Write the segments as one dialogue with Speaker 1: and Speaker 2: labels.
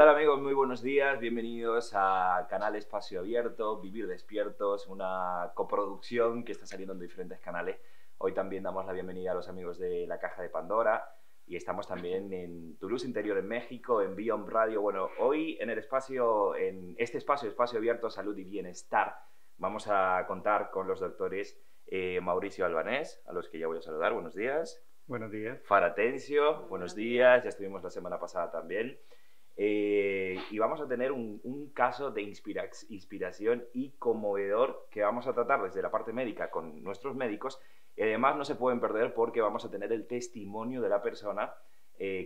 Speaker 1: tal amigos? Muy buenos días, bienvenidos a Canal Espacio Abierto, Vivir Despiertos, una coproducción que está saliendo en diferentes canales. Hoy también damos la bienvenida a los amigos de La Caja de Pandora y estamos también en Toulouse Interior en México, en Beyond Radio. Bueno, hoy en este espacio abierto, salud y bienestar, vamos a contar con los doctores Mauricio Albanés, a los que ya voy a saludar, buenos días.
Speaker 2: Buenos días.
Speaker 1: Fara Tencio, buenos días, ya estuvimos la semana pasada también. Y vamos a tener un caso de inspiración y conmovedor que vamos a tratar desde la parte médica con nuestros médicos. Y además no se pueden perder porque vamos a tener el testimonio de la persona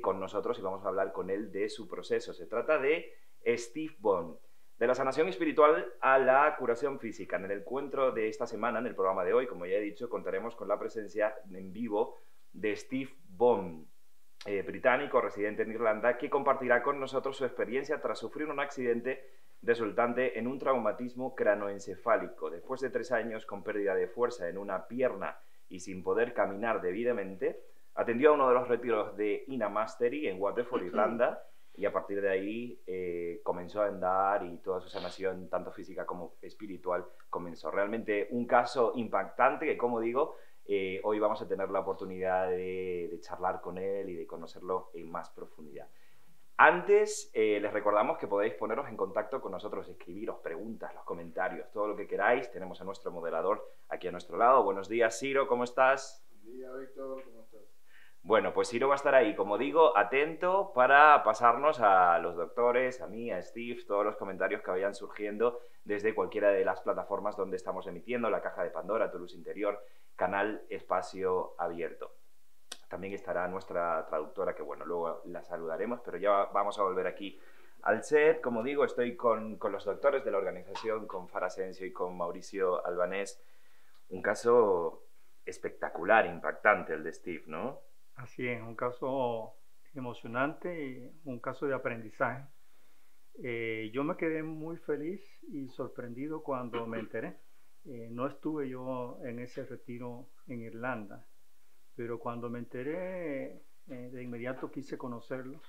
Speaker 1: con nosotros y vamos a hablar con él de su proceso. Se trata de Steve Bond. De la sanación espiritual a la curación física. En el encuentro de esta semana, en el programa de hoy, como ya he dicho, contaremos con la presencia en vivo de Steve Bond, británico residente en Irlanda, que compartirá con nosotros su experiencia tras sufrir un accidente resultante en un traumatismo cranoencefálico. Después de 3 años con pérdida de fuerza en una pierna y sin poder caminar debidamente, atendió a uno de los retiros de Ina Mastery en Waterford, Irlanda, y a partir de ahí comenzó a andar y toda su sanación, tanto física como espiritual, comenzó. Realmente un caso impactante que, como digo, hoy vamos a tener la oportunidad de charlar con él y de conocerlo en más profundidad. Antes, les recordamos que podéis poneros en contacto con nosotros, escribiros preguntas, los comentarios, todo lo que queráis. Tenemos a nuestro moderador aquí a nuestro lado. Buenos días, Ciro, ¿cómo estás?
Speaker 3: Buen día, Víctor, ¿cómo estás?
Speaker 1: Bueno, pues Ciro va a estar ahí, como digo, atento para pasarnos a los doctores, a mí, a Steve, todos los comentarios que vayan surgiendo desde cualquiera de las plataformas donde estamos emitiendo, La Caja de Pandora, Toulouse Interior, Canal Espacio Abierto. También estará nuestra traductora, que bueno, luego la saludaremos, pero ya vamos a volver aquí al set. Como digo, estoy con los doctores de la organización, con Fara Asensio y con Mauricio Albanés. Un caso espectacular, impactante el de Steve, ¿no?
Speaker 2: Así es, un caso emocionante y un caso de aprendizaje. Yo me quedé muy feliz y sorprendido cuando me enteré. No estuve yo en ese retiro en Irlanda, pero cuando me enteré, de inmediato quise conocerlo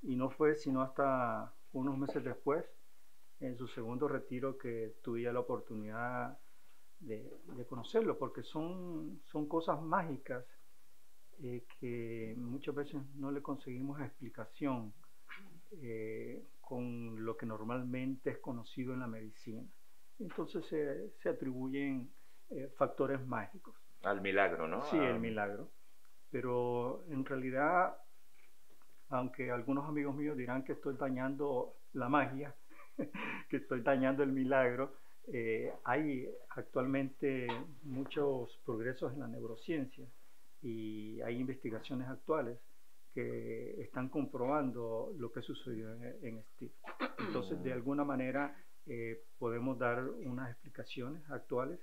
Speaker 2: y no fue sino hasta unos meses después, en su segundo retiro, que tuve la oportunidad de conocerlo, porque son cosas mágicas que muchas veces no le conseguimos explicación con lo que normalmente es conocido en la medicina. Entonces se atribuyen factores mágicos.
Speaker 1: Al milagro, ¿no?
Speaker 2: Sí, el milagro. Pero en realidad, aunque algunos amigos míos dirán que estoy dañando la magia, que estoy dañando el milagro, hay actualmente muchos progresos en la neurociencia y hay investigaciones actuales que están comprobando lo que sucedió en Steve. Entonces, de alguna manera, podemos dar unas explicaciones actuales.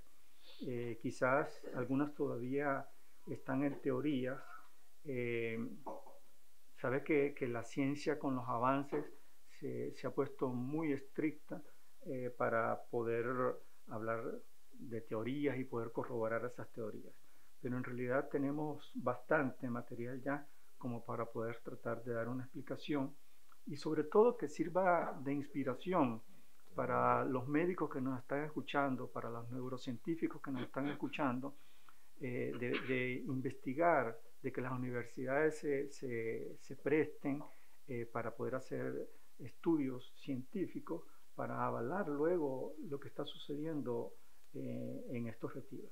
Speaker 2: Quizás algunas todavía están en teorías. Sabes que la ciencia con los avances se ha puesto muy estricta para poder hablar de teorías y poder corroborar esas teorías. Pero en realidad tenemos bastante material ya como para poder tratar de dar una explicación y sobre todo que sirva de inspiración para los médicos que nos están escuchando, para los neurocientíficos que nos están escuchando, de investigar, de que las universidades se presten para poder hacer estudios científicos para avalar luego lo que está sucediendo en estos retiros.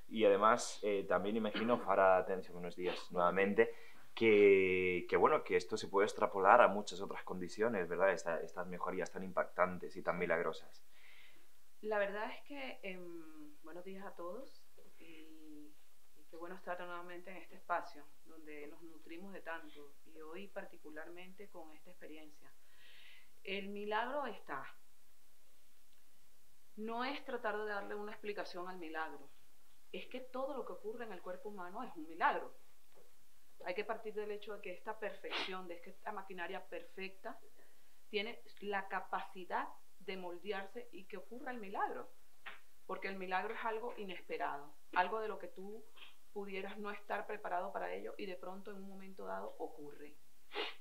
Speaker 1: Y además, también imagino, Fara Atención, buenos días nuevamente, que bueno, que esto se puede extrapolar a muchas otras condiciones, ¿verdad? Estas mejorías tan impactantes y tan milagrosas.
Speaker 4: La verdad es que buenos días a todos y qué bueno estar nuevamente en este espacio donde nos nutrimos de tanto y hoy particularmente con esta experiencia. El milagro está. No es tratar de darle una explicación al milagro, es que todo lo que ocurre en el cuerpo humano es un milagro. Hay que partir del hecho de que esta perfección, de que esta maquinaria perfecta, tiene la capacidad de moldearse y que ocurra el milagro. Porque el milagro es algo inesperado, algo de lo que tú pudieras no estar preparado para ello y de pronto en un momento dado ocurre.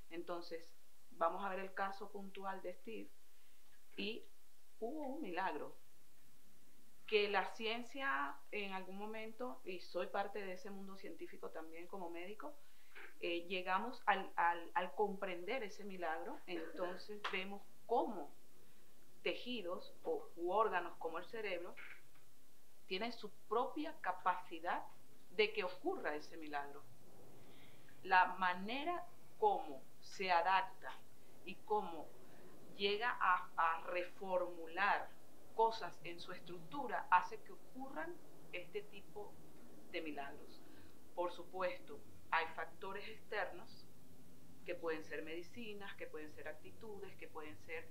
Speaker 4: Entonces, vamos a ver el caso puntual de Steve, y hubo un milagro que la ciencia en algún momento, y soy parte de ese mundo científico también como médico, llegamos al comprender ese milagro. Entonces vemos cómo tejidos u órganos como el cerebro tienen su propia capacidad de que ocurra ese milagro. La manera como se adapta y cómo llega a reformular cosas en su estructura hace que ocurran este tipo de milagros. Por supuesto, hay factores externos que pueden ser medicinas, que pueden ser actitudes, que pueden ser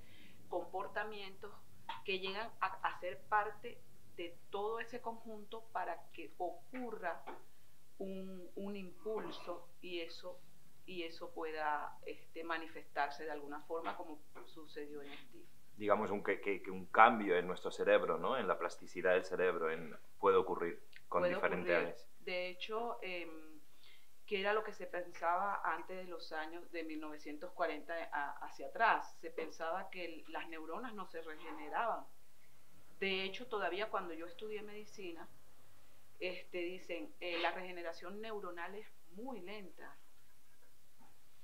Speaker 4: comportamientos que llegan a ser parte de todo ese conjunto para que ocurra un impulso y eso pueda manifestarse de alguna forma, como sucedió en Steve.
Speaker 1: Digamos que un cambio en nuestro cerebro, ¿no? En la plasticidad del cerebro puede ocurrir con diferentes...
Speaker 4: De hecho, que era lo que se pensaba antes de los años de 1940 hacia atrás. Se pensaba que las neuronas no se regeneraban. De hecho, todavía cuando yo estudié medicina, dicen la regeneración neuronal es muy lenta.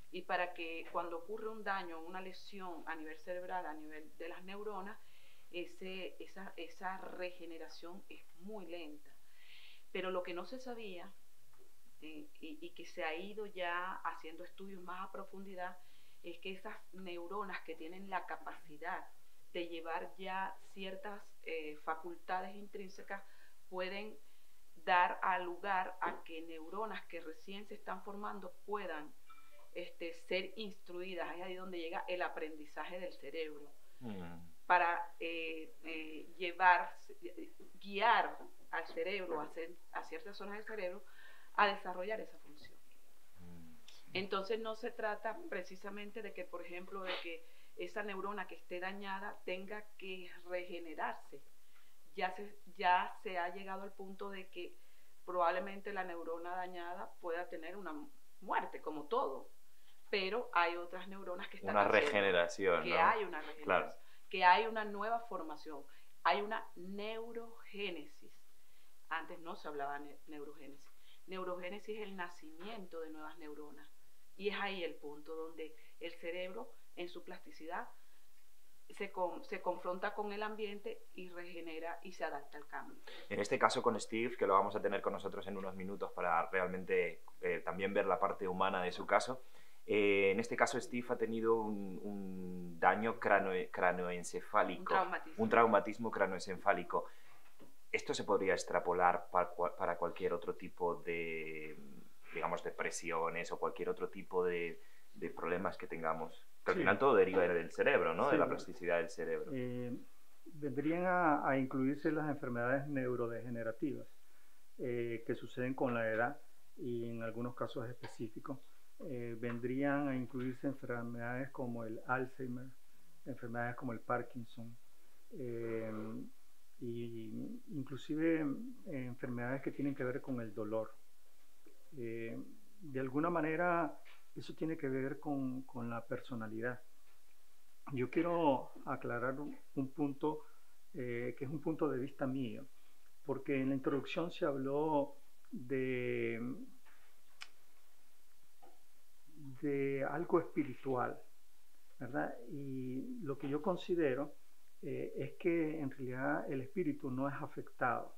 Speaker 4: Y para que cuando ocurre un daño, una lesión a nivel cerebral, a nivel de las neuronas, esa regeneración es muy lenta. Pero lo que no se sabía, y que se ha ido ya haciendo estudios más a profundidad, es que esas neuronas que tienen la capacidad de llevar ya ciertas facultades intrínsecas pueden dar lugar a que neuronas que recién se están formando puedan ser instruidas. Es ahí donde llega el aprendizaje del cerebro, para guiar al cerebro, a ciertas zonas del cerebro, a desarrollar esa función. Entonces no se trata precisamente de que, por ejemplo, de que esa neurona que esté dañada tenga que regenerarse. Ya se ha llegado al punto de que probablemente la neurona dañada pueda tener una muerte, como todo, pero hay otras neuronas que están
Speaker 1: una regeneración,
Speaker 4: que
Speaker 1: ¿no?
Speaker 4: hay una regeneración, claro, que hay una nueva formación, hay una neurogénesis. Antes no se hablaba de neurogénesis. Neurogénesis es el nacimiento de nuevas neuronas, y es ahí el punto donde el cerebro en su plasticidad se confronta con el ambiente y regenera y se adapta al cambio.
Speaker 1: En este caso con Steve, que lo vamos a tener con nosotros en unos minutos para realmente también ver la parte humana de su caso, en este caso Steve ha tenido un daño cranoencefálico, un traumatismo cranoencefálico. ¿Esto se podría extrapolar para cualquier otro tipo de, digamos, depresiones o cualquier otro tipo de problemas que tengamos? Que al final todo deriva del cerebro, ¿no? Sí. De la plasticidad del cerebro.
Speaker 2: Vendrían a incluirse las enfermedades neurodegenerativas que suceden con la edad, y en algunos casos específicos vendrían a incluirse enfermedades como el Alzheimer, enfermedades como el Parkinson, y inclusive enfermedades que tienen que ver con el dolor. De alguna manera eso tiene que ver con la personalidad. Yo quiero aclarar un punto que es un punto de vista mío, porque en la introducción se habló de algo espiritual, ¿verdad? Y lo que yo considero es que en realidad el espíritu no es afectado,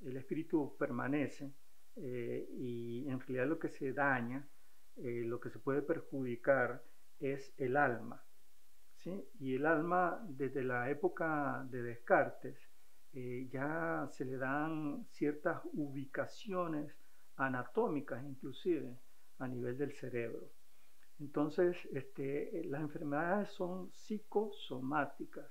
Speaker 2: el espíritu permanece, y en realidad lo que se daña, lo que se puede perjudicar es el alma, ¿sí? Y el alma, desde la época de Descartes, ya se le dan ciertas ubicaciones anatómicas, inclusive a nivel del cerebro. Entonces, las enfermedades son psicosomáticas,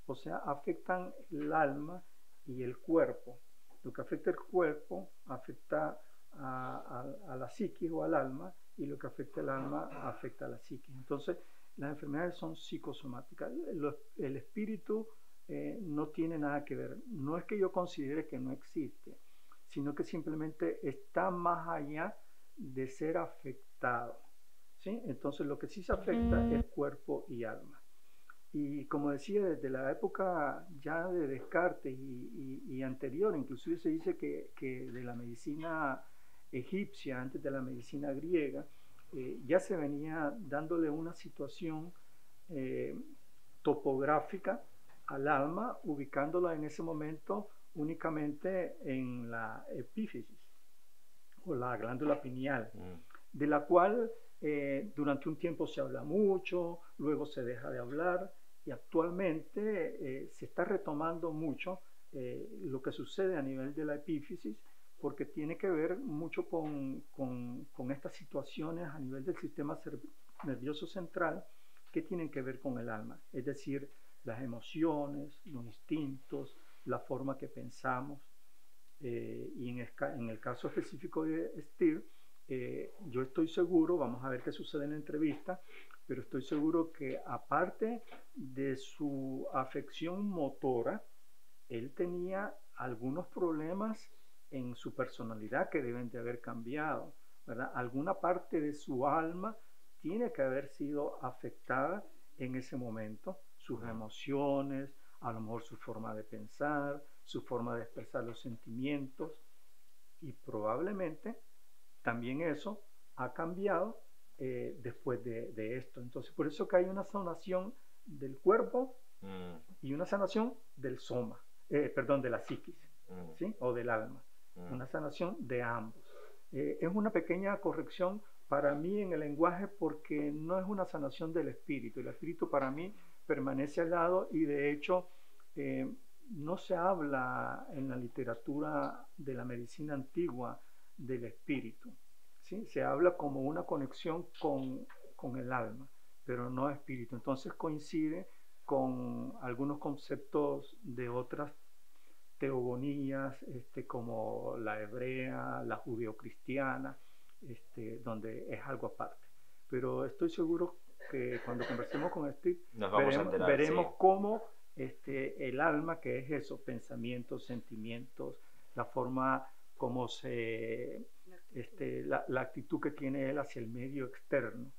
Speaker 2: o sea, afectan el alma y el cuerpo. Lo que afecta el cuerpo afecta a la psiquis o al alma, y lo que afecta el alma afecta a la psiquis. Entonces, las enfermedades son psicosomáticas. El espíritu no tiene nada que ver. No es que yo considere que no existe, sino que simplemente está más allá de ser afectado. ¿sí? Entonces lo que sí se afecta es cuerpo y alma. Y como decía, desde la época ya de Descartes y anterior, inclusive se dice que de la medicina egipcia, antes de la medicina griega, ya se venía dándole una situación topográfica al alma, ubicándola en ese momento únicamente en la epífisis o la glándula pineal, de la cual durante un tiempo se habla mucho, luego se deja de hablar y actualmente se está retomando mucho lo que sucede a nivel de la epífisis, porque tiene que ver mucho con estas situaciones a nivel del sistema nervioso central que tienen que ver con el alma, es decir, las emociones, los instintos, la forma que pensamos. Y en el caso específico de Steve, yo estoy seguro, vamos a ver qué sucede en la entrevista, pero estoy seguro que aparte de su afección motora, él tenía algunos problemas en su personalidad que deben de haber cambiado, ¿verdad? Alguna parte de su alma tiene que haber sido afectada en ese momento, sus emociones, a lo mejor su forma de pensar, su forma de expresar los sentimientos, y probablemente también eso ha cambiado después de esto. Entonces, por eso que hay una sanación del cuerpo y una sanación del soma, perdón, de la psiquis, ¿sí? O del alma, una sanación de ambos. Es una pequeña corrección para mí en el lenguaje, porque no es una sanación del espíritu. El espíritu para mí permanece al lado, y de hecho no se habla en la literatura de la medicina antigua del espíritu, ¿sí? Se habla como una conexión con el alma, pero no espíritu. Entonces coincide con algunos conceptos de otras teogonías, como la hebrea, la judeocristiana, donde es algo aparte. Pero estoy seguro que cuando conversemos con Steve veremos sí, cómo el alma, que es eso, pensamientos, sentimientos, la forma como la actitud que tiene él hacia el medio externo,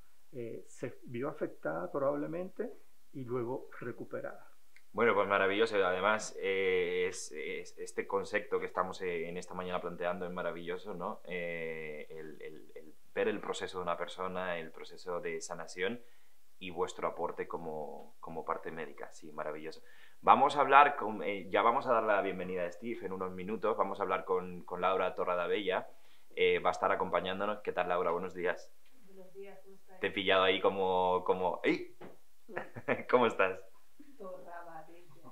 Speaker 2: se vio afectada probablemente y luego recuperada.
Speaker 1: Bueno, pues maravilloso. Además, este concepto que estamos en esta mañana planteando es maravilloso, ¿no? El ver el proceso de una persona, el proceso de sanación y vuestro aporte como parte médica. Sí, maravilloso. Vamos a hablar ya vamos a dar la bienvenida a Steve en unos minutos. Vamos a hablar con Laura Torradabella. Va a estar acompañándonos. ¿Qué tal, Laura? Buenos días.
Speaker 3: Buenos días, ¿cómo estás?
Speaker 1: Te he pillado ahí como... ¡Ey! ¿Cómo estás?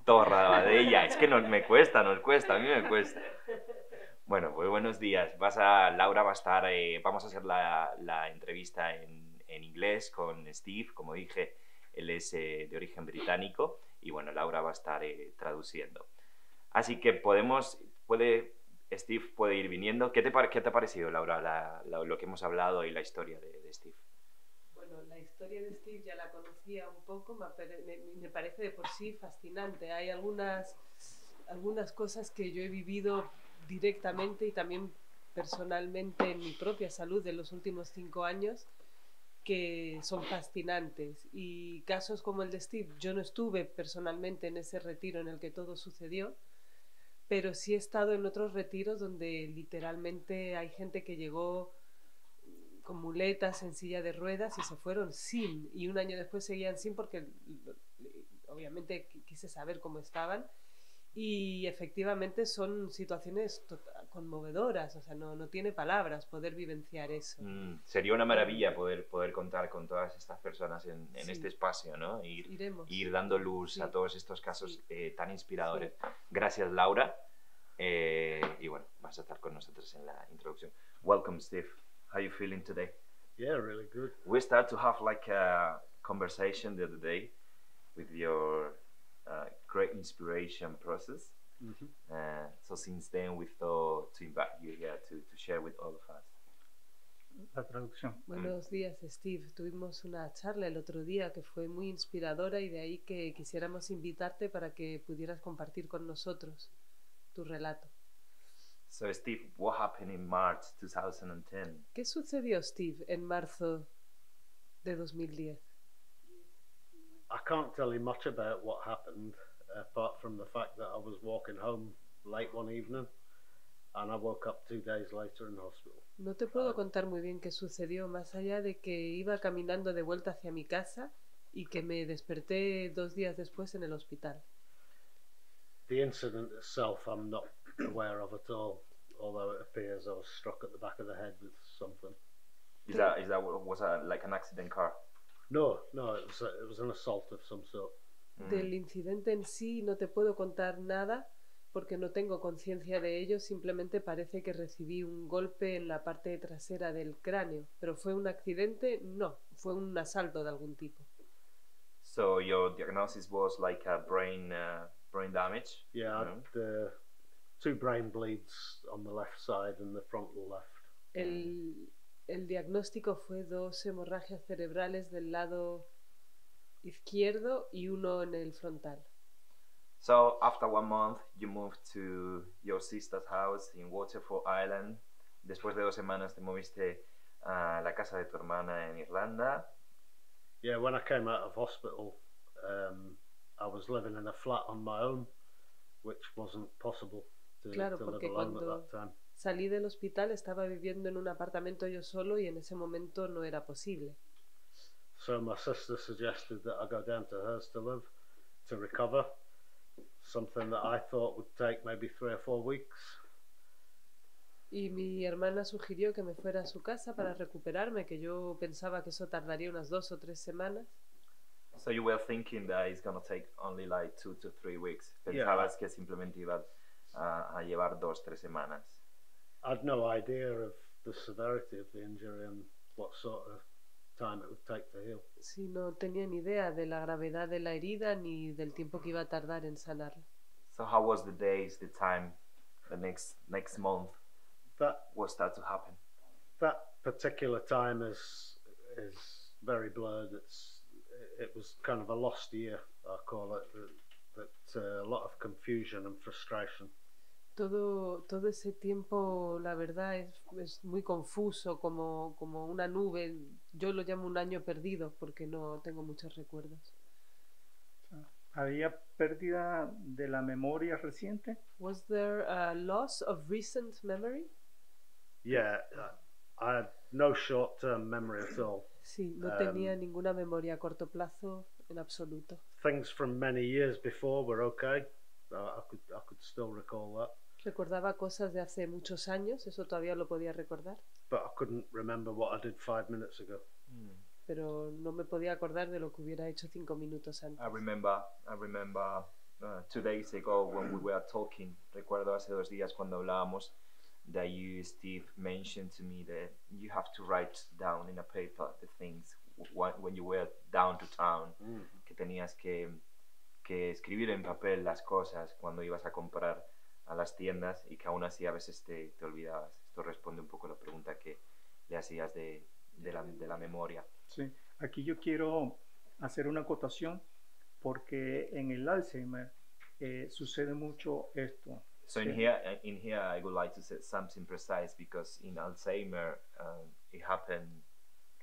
Speaker 1: Torradabella. Es que nos cuesta, a mí me cuesta. Bueno, pues buenos días. Laura va a estar, vamos a hacer la entrevista en inglés con Steve. Como dije, él es de origen británico y bueno, Laura va a estar traduciendo. Así que Steve puede ir viniendo. ¿Qué te ha parecido, Laura, lo que hemos hablado y la historia de Steve?
Speaker 3: Bueno, la historia de Steve ya la conocía un poco, me parece de por sí fascinante. Hay algunas cosas que yo he vivido directamente y también personalmente en mi propia salud de los últimos 5 años que son fascinantes. Y casos como el de Steve, yo no estuve personalmente en ese retiro en el que todo sucedió, pero sí he estado en otros retiros donde literalmente hay gente que llegó con muletas, en silla de ruedas, y se fueron sin, y un año después seguían sin, porque obviamente quise saber cómo estaban, y efectivamente son situaciones conmovedoras, o sea, no tiene palabras poder vivenciar eso.
Speaker 1: Sería una maravilla poder contar con todas estas personas en sí, este espacio, ¿no? Ir dando luz sí, a todos estos casos sí, tan inspiradores. Sí. Gracias, Laura. Y bueno, vas a estar con nosotros en la introducción. Welcome, Steve. How are you feeling today?
Speaker 5: Yeah, really good.
Speaker 1: We start to have like a conversation the other day with your great inspiration process. Mm-hmm. So since then we thought to invite you here to share with all of us.
Speaker 2: La traducción.
Speaker 3: Buenos días, Steve. Tuvimos una charla el otro día que fue muy inspiradora, y de ahí que quisiéramos invitarte para que pudieras compartir con nosotros tu relato.
Speaker 1: So Steve, what happened in March 2010?
Speaker 3: ¿Qué sucedió, Steve, en marzo de 2010.
Speaker 5: I can't tell you much about what happened, apart from the fact that I was walking home late one evening and I woke up 2 days later in hospital.
Speaker 3: No te puedo contar muy bien qué sucedió, más allá de que iba caminando de vuelta hacia mi casa y que me desperté 2 días después en el hospital.
Speaker 5: The incident itself I'm not aware of at all, although it appears I was struck at the back of the head with something.
Speaker 1: Is that was like an accident car?
Speaker 5: No, it was an assault of some sort.
Speaker 3: Del incidente en sí no te puedo contar nada porque no tengo conciencia de ello, simplemente parece que recibí un golpe en la parte trasera del cráneo, pero ¿fue un accidente? No, fue un asalto de algún tipo.
Speaker 1: So your diagnosis was like a brain damage?
Speaker 5: Yeah, I had 2 brain bleeds on the left side and the frontal left.
Speaker 3: El diagnóstico fue 2 hemorragias cerebrales del lado izquierdo y 1 en el frontal.
Speaker 1: So after 1 month you moved to your sister's house in Waterford Island. Después de 2 semanas te moviste a la casa de tu hermana en Irlanda.
Speaker 5: Yeah, when I came out of hospital, I was living in a flat on my own, which wasn't possible to live alone at that time.
Speaker 3: Salí del hospital, estaba viviendo en un apartamento yo solo y en ese momento no era posible.
Speaker 5: So my sister suggested that I go down to hers to live, to recover, something that I thought would take maybe 3 or 4 weeks.
Speaker 3: Y mi hermana sugirió que me fuera a su casa para recuperarme, que yo pensaba que eso tardaría unas 2 o 3 semanas.
Speaker 1: So you were thinking that it's going to take only like 2 to 3 weeks. Pensabas que simplemente iba a llevar 2 o 3 semanas.
Speaker 5: I had no idea of the severity of the injury and what sort of time it would take to heal.
Speaker 3: Sí, no tenía ni idea de la gravedad de la herida ni del tiempo que iba a tardar en sanarla.
Speaker 1: So how was the days, the time, the next month? What started to happen?
Speaker 5: That particular time is very blurred. It was kind of a lost year, I call it. A lot of confusion and frustration.
Speaker 3: Todo ese tiempo, la verdad, es muy confuso, como una nube. Yo lo llamo un año perdido porque no tengo muchos recuerdos.
Speaker 2: ¿Había pérdida de la memoria reciente?
Speaker 3: Was there a loss of recent memory?
Speaker 5: Yeah, I had no short-term memory at all.
Speaker 3: Sí, no tenía ninguna memoria a corto plazo en absoluto.
Speaker 5: Things from many years before were okay. I could still recall that.
Speaker 3: Recordaba cosas de hace muchos años, eso todavía lo podía recordar.
Speaker 5: But I couldn't remember what I did 5 minutes ago.
Speaker 3: Pero no me podía acordar de lo que hubiera hecho 5 minutos antes.
Speaker 1: I remember 2 days ago when we were talking. Recuerdo hace 2 días cuando hablábamos that you, Steve, mentioned to me that you have to write down in a paper the things when you were down to town. Que tenías que escribir en papel las cosas cuando ibas a comprar a las tiendas y que aún así a veces te olvidabas. Esto responde un poco a la pregunta que le hacías de la memoria.
Speaker 2: Sí, aquí yo quiero hacer una acotación porque en el Alzheimer sucede mucho esto.
Speaker 1: So in here I would like to say something precise because in Alzheimer it happened.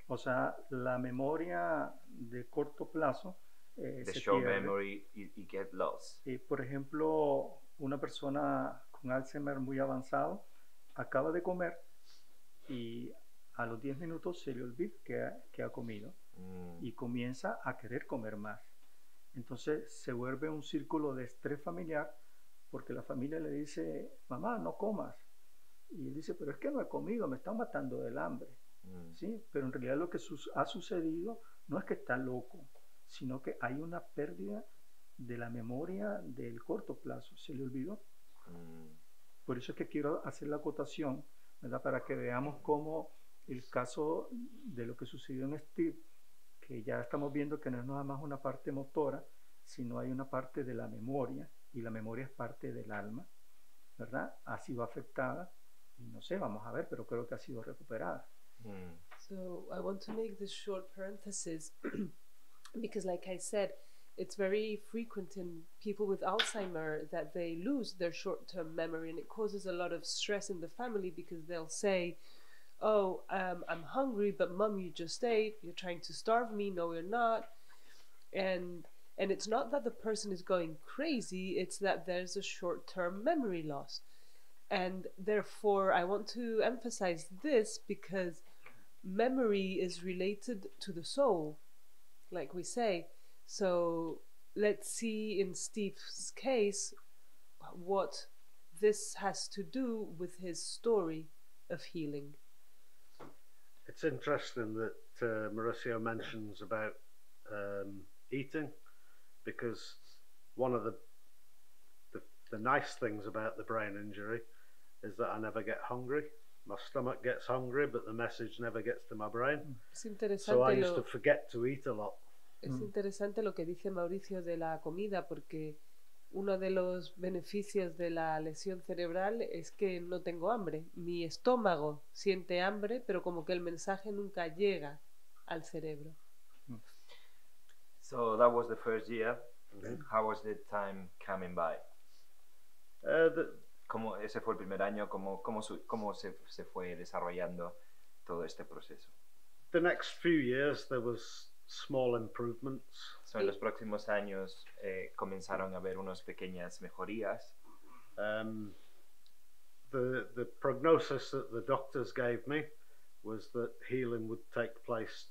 Speaker 2: O sea, la memoria de corto plazo
Speaker 1: The
Speaker 2: se
Speaker 1: short
Speaker 2: pierde.
Speaker 1: memory it get lost.
Speaker 2: Por ejemplo, una persona con Alzheimer muy avanzado acaba de comer y a los 10 minutos se le olvida que ha comido y comienza a querer comer más. Entonces se vuelve un círculo de estrés familiar porque la familia le dice, mamá, no comas. Y él dice, pero es que no he comido, me está matando del hambre. ¿Sí? Pero en realidad lo que ha sucedido no es que está loco, sino que hay una pérdida de la memoria del corto plazo, se le olvidó. Por eso es que quiero hacer la acotación, ¿verdad? Para que veamos cómo el caso de lo que sucedió en Steve, que ya estamos viendo que no es nada más una parte motora, sino hay una parte de la memoria, y la memoria es parte del alma, ¿verdad? Ha sido afectada, y no sé, vamos a ver, pero creo que ha sido recuperada.
Speaker 3: So I want to make this short parenthesis because, like I said, it's very frequent in people with Alzheimer that they lose their short-term memory, and it causes a lot of stress in the family because they'll say, oh, I'm hungry, but mom, you just ate. You're trying to starve me. No, you're not. And it's not that the person is going crazy. It's that there's a short-term memory loss. And therefore, I want to emphasize this because memory is related to the soul, like we say. So let's see in Steve's case what this has to do with his story of healing.
Speaker 5: It's interesting that Mauricio mentions about eating, because one of the nice things about the brain injury is that I never get hungry. My stomach gets hungry, but the message never gets to my brain.
Speaker 3: Es interesante
Speaker 5: So I used to forget to eat a lot.
Speaker 3: Es interesante lo que dice Mauricio de la comida, porque uno de los beneficios de la lesión cerebral es que no tengo hambre. Mi estómago siente hambre, pero como que el mensaje nunca llega al cerebro.
Speaker 1: So that was the first year. How was the time coming by? Ese fue el primer año, ¿cómo se fue desarrollando todo este proceso?
Speaker 5: The next few years there was small improvements.
Speaker 1: So, en los próximos años comenzaron a haber unas pequeñas mejorías.
Speaker 5: The prognosis that the doctors gave me was that healing would take place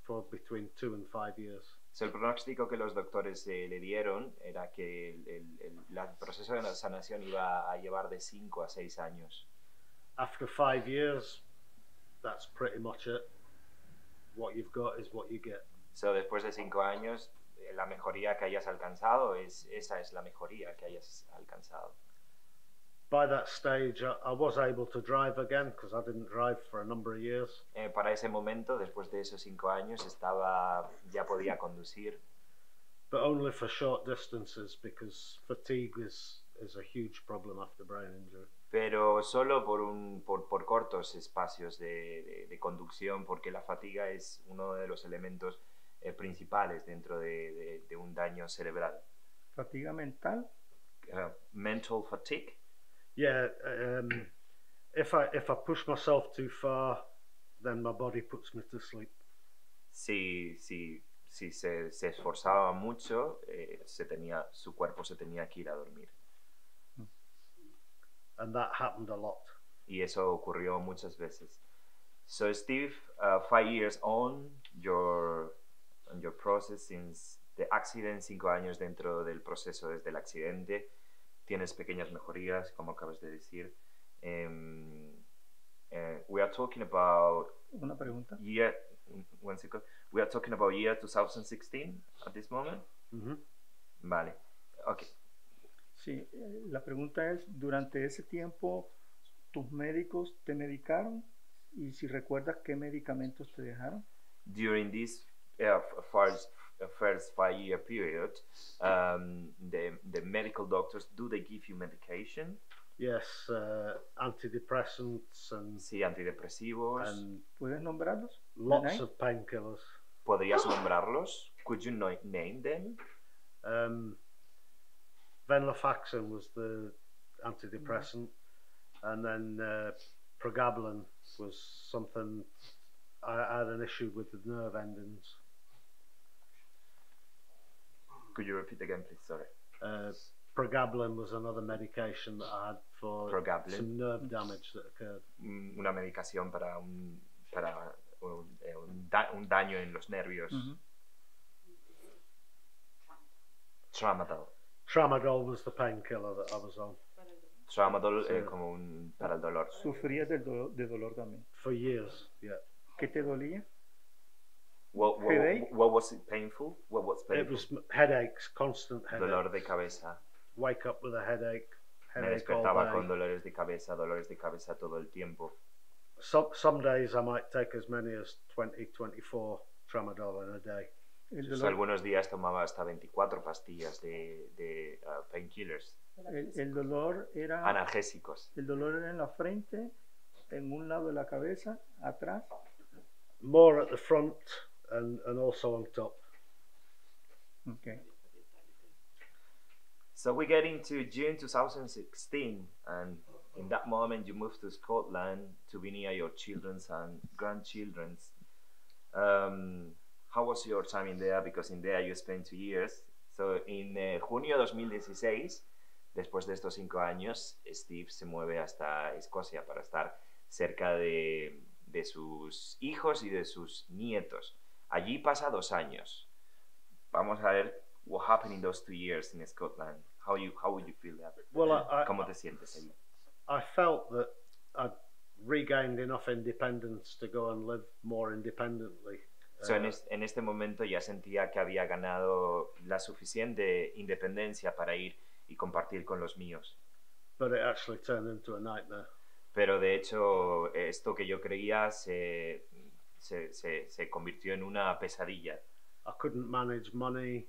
Speaker 5: for between 2 and 5 years.
Speaker 1: So, el pronóstico que los doctores le dieron era que el proceso de la sanación iba a llevar de 5 a 6 años.
Speaker 5: After 5 years, that's pretty much it. What you've got is what you get.
Speaker 1: So, después de 5 años, la mejoría que hayas alcanzado esa es la mejoría que hayas alcanzado.
Speaker 5: By that stage, I was able to drive again because I didn't drive for a number of years.
Speaker 1: Para ese momento, después de esos 5 años, ya podía conducir.
Speaker 5: But only for short distances, because fatigue is a huge problem after brain injury.
Speaker 1: Pero solo por cortos espacios de conducción, porque la fatiga es uno de los elementos principales dentro de un daño cerebral.
Speaker 2: ¿Fatiga mental?
Speaker 1: Mental fatigue.
Speaker 5: Yeah, if I push myself too far, then my body puts me to sleep.
Speaker 1: Si se esforzaba mucho, su cuerpo se tenía que ir a dormir.
Speaker 5: And that happened a lot.
Speaker 1: Y eso ocurrió muchas veces. So Steve, 5 years on your process since the accident, 5 años dentro del proceso desde el accidente, tienes pequeñas mejorías, como acabas de decir. We are talking about
Speaker 2: Una pregunta.
Speaker 1: year 2016 at this moment.
Speaker 5: Mm-hmm.
Speaker 1: Vale, okay.
Speaker 2: Sí, la pregunta es, durante ese tiempo, ¿tus médicos te medicaron? Y si recuerdas, ¿qué medicamentos te dejaron?
Speaker 1: During this first 5-year period, the medical doctors, do they give you medication?
Speaker 5: Yes, antidepressants and
Speaker 1: Sí, antidepresivos.
Speaker 5: and
Speaker 2: ¿Puedes nombrarlos?
Speaker 5: lots
Speaker 2: Renai?
Speaker 5: of painkillers.
Speaker 1: ¿Podrías nombrarlos? Could you name them?
Speaker 5: Venlafaxine was the antidepressant, and then pregabalin was something. I had an issue with the nerve endings.
Speaker 1: Could you repeat again, please? Sorry.
Speaker 5: Pregabalin was another medication that I had for
Speaker 1: Pregabalin.
Speaker 5: some nerve damage that occurred.
Speaker 1: Una medicación para un daño en los nervios.
Speaker 2: Ujú.
Speaker 1: Tramadol.
Speaker 5: Tramadol was the painkiller that I was on
Speaker 1: Tramadol
Speaker 5: Sí.
Speaker 1: como para el dolor.
Speaker 2: Sufrías de dolor también.
Speaker 5: for years. Yeah,
Speaker 2: ¿Qué te dolía?
Speaker 1: What was it painful? What was
Speaker 5: it
Speaker 1: painful?
Speaker 5: was headaches, constant
Speaker 1: Dolor de
Speaker 5: headaches.
Speaker 1: cabeza.
Speaker 5: Wake up with a headache.
Speaker 1: Me
Speaker 5: Headache all
Speaker 1: despertaba
Speaker 5: day.
Speaker 1: con dolores de cabeza todo el tiempo.
Speaker 5: Some days I might take as many as 20, 24 tramadol in a day.
Speaker 2: El
Speaker 1: Pues
Speaker 2: dolor,
Speaker 1: algunos días tomaba hasta 24 pastillas de painkillers,
Speaker 2: el dolor era
Speaker 1: analgésicos.
Speaker 2: en la frente, en un lado de la cabeza, atrás.
Speaker 5: More at the front and also on top.
Speaker 2: Okay.
Speaker 1: So we get into June 2016 and In that moment, you moved to Scotland to be near your children's and grandchildren's. How was your time in there? Because in there you spent 2 years. So, en junio de 2016, después de estos 5 años, Steve se mueve hasta Escocia para estar cerca de sus hijos y de sus nietos. Allí pasa 2 años. Vamos a ver what happened in those 2 years in Scotland. How would you feel that?
Speaker 5: Well,
Speaker 1: ¿Cómo te sientes allí?
Speaker 5: I felt that I'd regained enough independence to go and live more independently.
Speaker 1: So, en este momento ya sentía que había ganado la suficiente independencia para ir y compartir con los míos.
Speaker 5: But it actually turned into a nightmare.
Speaker 1: Pero de hecho, esto que yo creía se convirtió en una pesadilla.
Speaker 5: I couldn't manage money.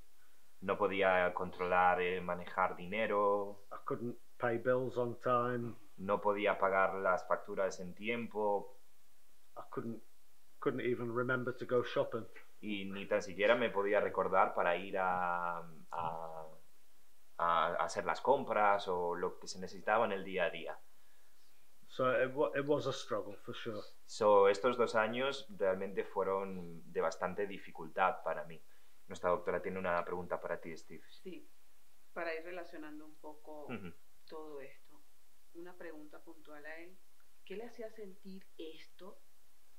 Speaker 1: No podía controlar, manejar dinero.
Speaker 5: I couldn't pay bills on time.
Speaker 1: No podía pagar las facturas en tiempo.
Speaker 5: I couldn't even remember to go shopping.
Speaker 1: Y ni tan siquiera me podía recordar para ir a hacer las compras o lo que se necesitaba en el día a día.
Speaker 5: So it was a struggle for sure.
Speaker 1: So, estos 2 años realmente fueron de bastante dificultad para mí. Nuestra doctora tiene una pregunta para ti, Steve.
Speaker 4: Sí, para ir relacionando un poco todo esto. Una pregunta puntual a él. ¿Qué le hacía sentir esto?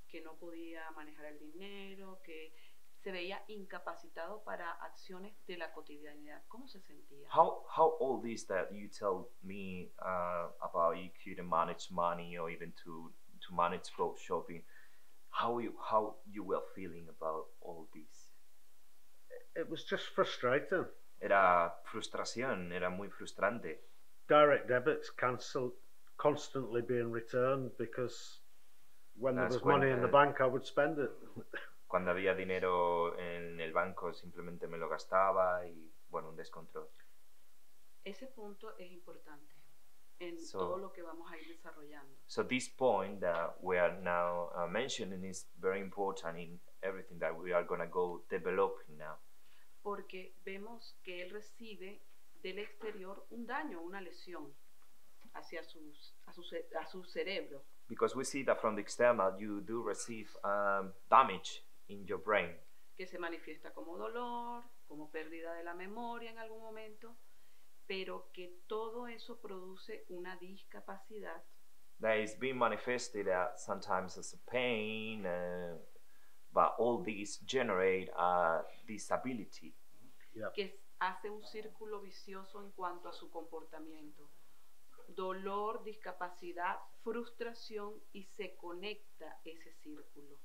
Speaker 4: Que no podía manejar el dinero, que se veía incapacitado para acciones de la cotidianidad. ¿Cómo se sentía?
Speaker 1: How all this that you tell me about you couldn't manage money or even to manage clothes shopping, how you were feeling about all this?
Speaker 5: It was just frustrating.
Speaker 1: Era frustración, era muy frustrante.
Speaker 5: Direct debits constantly being returned because when there was money in the bank I would spend it.
Speaker 1: Cuando había dinero en el banco simplemente me lo gastaba y bueno, un descontrol.
Speaker 4: Ese punto es importante en todo lo que vamos a ir desarrollando.
Speaker 1: So this point that we are now mentioning is very important in everything that we are going to go developing now.
Speaker 4: Porque vemos que él recibe del exterior un daño, una lesión hacia su cerebro.
Speaker 1: Because we see that from the external you do receive damage in your brain.
Speaker 4: Que se manifiesta como dolor, como pérdida de la memoria en algún momento, pero que todo eso produce una discapacidad.
Speaker 1: That is being manifested sometimes as a pain, but all these generate a disability.
Speaker 5: Yeah.
Speaker 4: Que hace un círculo vicioso en cuanto a su comportamiento. Dolor, discapacidad, frustración y se conecta ese círculo.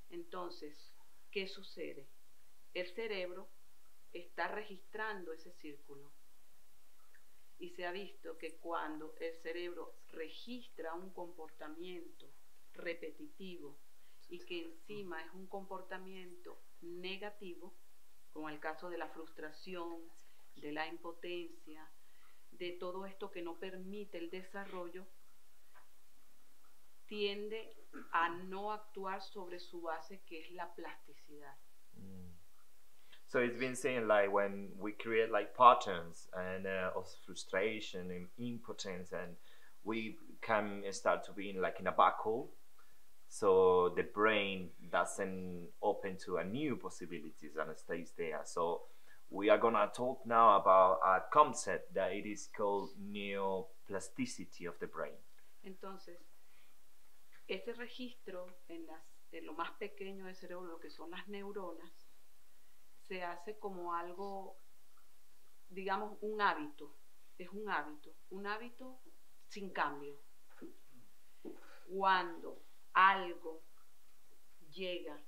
Speaker 4: Entonces, ¿qué sucede? El cerebro está registrando ese círculo. Y se ha visto que cuando el cerebro registra un comportamiento repetitivo y que encima es un comportamiento negativo, como el caso de la frustración, de la impotencia, de todo esto que no permite el desarrollo, tiende a no actuar sobre su base, que es la plasticidad.
Speaker 1: So it's been saying like when we create like patterns and of frustration and impotence, and we can start to be in like in a black hole. So the brain doesn't open to a new possibilities and stays there. So we are gonna talk now about a concept that it is called neuroplasticity of the brain.
Speaker 4: Entonces, ese registro en lo más pequeño del cerebro, lo que son las neuronas, se hace como algo, digamos, un hábito. Es un hábito sin cambio. Cuando algo llega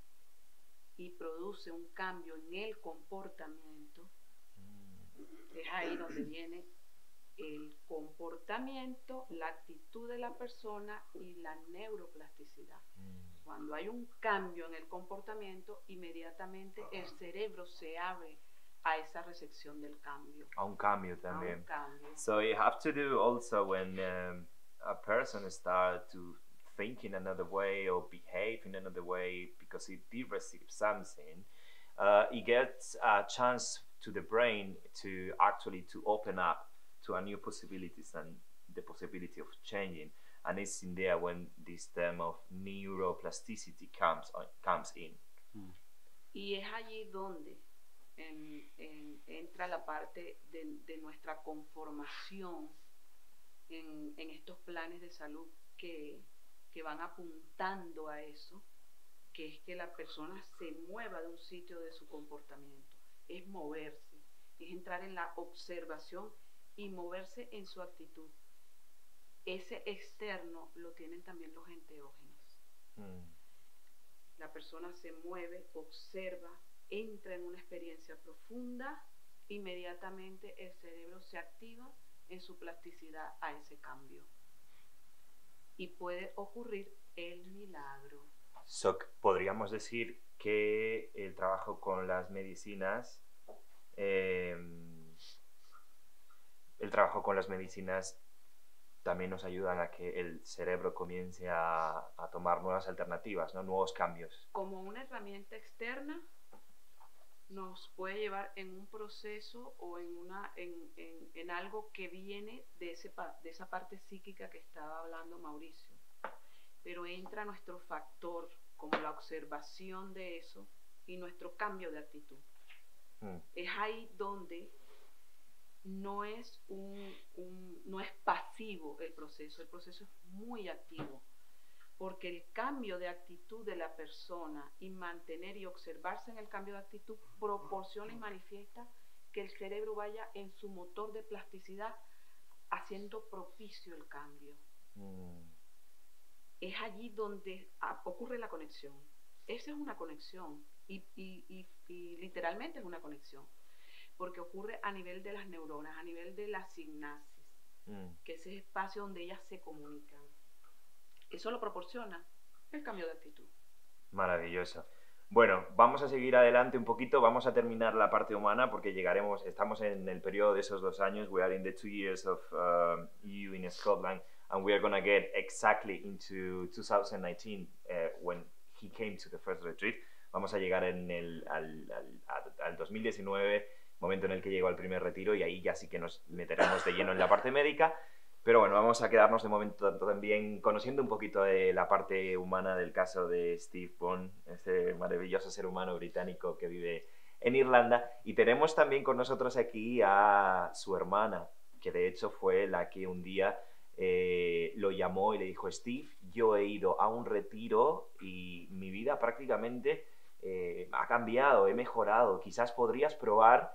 Speaker 4: y produce un cambio en el comportamiento, es ahí donde viene el comportamiento, la actitud de la persona y la neuroplasticidad. Cuando hay un cambio en el comportamiento, inmediatamente el cerebro se abre a esa recepción del cambio.
Speaker 1: A un cambio también.
Speaker 4: A un cambio.
Speaker 1: So you have to do also when a person starts to think in another way or behave in another way because he did receive something, he gets a chance to the brain to actually to open up to a new possibilities, and the possibility of changing. And it's in there when this term of neuroplasticity comes in.
Speaker 4: Y es allí donde entra la parte de nuestra conformación en estos planes de salud que van apuntando a eso, que es que la persona se mueva de un sitio de su comportamiento. Es moverse, es entrar en la observación y moverse en su actitud. Ese externo lo tienen también los enteógenos. La persona se mueve, observa, entra en una experiencia profunda, inmediatamente el cerebro se activa en su plasticidad a ese cambio. Y puede ocurrir el milagro.
Speaker 1: So, podríamos decir que el trabajo con las medicinas, también nos ayudan a que el cerebro comience a tomar nuevas alternativas, ¿no? Nuevos cambios.
Speaker 4: Como una herramienta externa nos puede llevar en un proceso o en algo que viene de esa parte psíquica que estaba hablando Mauricio. Pero entra nuestro factor como la observación de eso y nuestro cambio de actitud. Es ahí donde no es no es pasivo el proceso es muy activo, porque el cambio de actitud de la persona y mantener y observarse en el cambio de actitud proporciona y manifiesta que el cerebro vaya en su motor de plasticidad haciendo propicio el cambio. Es allí donde ocurre la conexión. Esa es una conexión y literalmente es una conexión, porque ocurre a nivel de las neuronas, a nivel de la sinapsis, que es ese espacio donde ellas se comunican. Eso lo proporciona el cambio de actitud.
Speaker 1: Maravilloso. Bueno, vamos a seguir adelante un poquito, vamos a terminar la parte humana porque estamos en el periodo de esos 2 años, we are in the 2 years of you in Scotland, and we are going to get exactly into 2019 when he came to the first retreat. Vamos a llegar al 2019, momento en el que llegó al primer retiro, y ahí ya sí que nos meteremos de lleno en la parte médica. Pero bueno, vamos a quedarnos de momento también conociendo un poquito de la parte humana del caso de Steve Bond, este maravilloso ser humano británico que vive en Irlanda. Y tenemos también con nosotros aquí a su hermana, que de hecho fue la que un día lo llamó y le dijo: Steve, yo he ido a un retiro y mi vida prácticamente ha cambiado, he mejorado, quizás podrías probar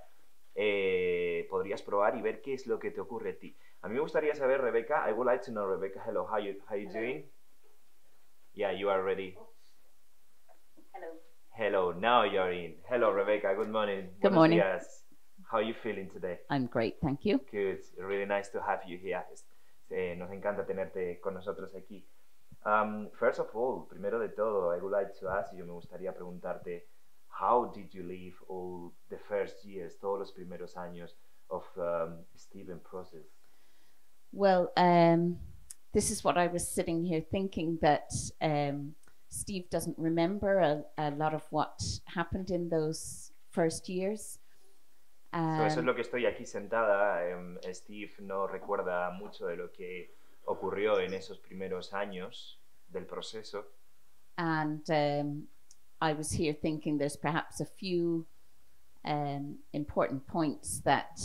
Speaker 1: y ver qué es lo que te ocurre a ti. A mí me gustaría saber, Rebecca, I would like to know, Rebecca, hello, how you doing? Yeah, you are ready.
Speaker 6: Hello.
Speaker 1: Hello, now you're in. Hello, Rebecca, good morning.
Speaker 6: Good
Speaker 1: Buenos
Speaker 6: morning.
Speaker 1: días. How are you feeling today?
Speaker 6: I'm great, thank you.
Speaker 1: Good, really nice to have you here. Nos encanta tenerte con nosotros aquí. First of all, primero de todo, I would like to ask you, me gustaría preguntarte, how did you live all the first years, todos los primeros años of Stephen process?
Speaker 6: Well, this is what I was sitting here thinking, that Steve doesn't remember a lot of what happened in those first years.
Speaker 1: So eso es lo que estoy aquí sentada. Steve no recuerda mucho de lo que ocurrió en esos primeros años del proceso.
Speaker 6: And I was here thinking there's perhaps a few important points that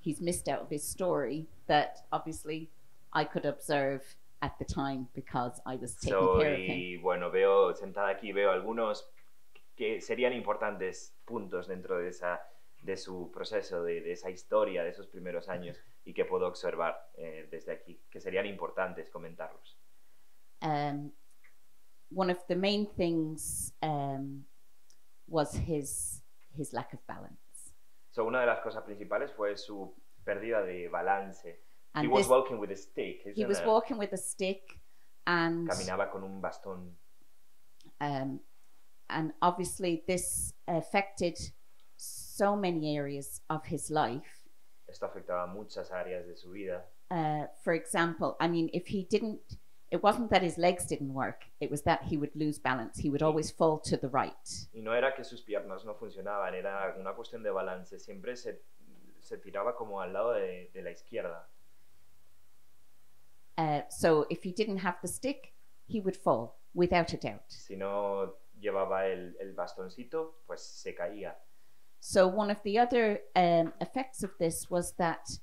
Speaker 6: he's missed out of his story that obviously I could observe at the time because I was taking care of him.
Speaker 1: Y bueno, sentada aquí veo algunos que serían importantes puntos dentro de su proceso, de esa historia, de esos primeros años, y que puedo observar desde aquí, que serían importantes comentarlos.
Speaker 6: One of the main things was his lack of balance.
Speaker 1: So, una de las cosas principales fue su pérdida de balance.
Speaker 6: And
Speaker 1: He was walking with a stick.
Speaker 6: He was walking with a stick, and
Speaker 1: caminaba con un bastón.
Speaker 6: And obviously this affected so many areas of his life.
Speaker 1: Esto afectaba muchas áreas de su vida.
Speaker 6: For example, I mean, if he didn't, it wasn't that his legs didn't work, it was that he would lose balance. He would always fall to the right.
Speaker 1: Y no era que sus piernas no funcionaban, era una cuestión de balance. Siempre se tiraba como al lado de la izquierda.
Speaker 6: So if he didn't have the stick, he would fall, without a doubt.
Speaker 1: Si no llevaba el bastoncito, pues se caía.
Speaker 6: So one of the other effects of this was that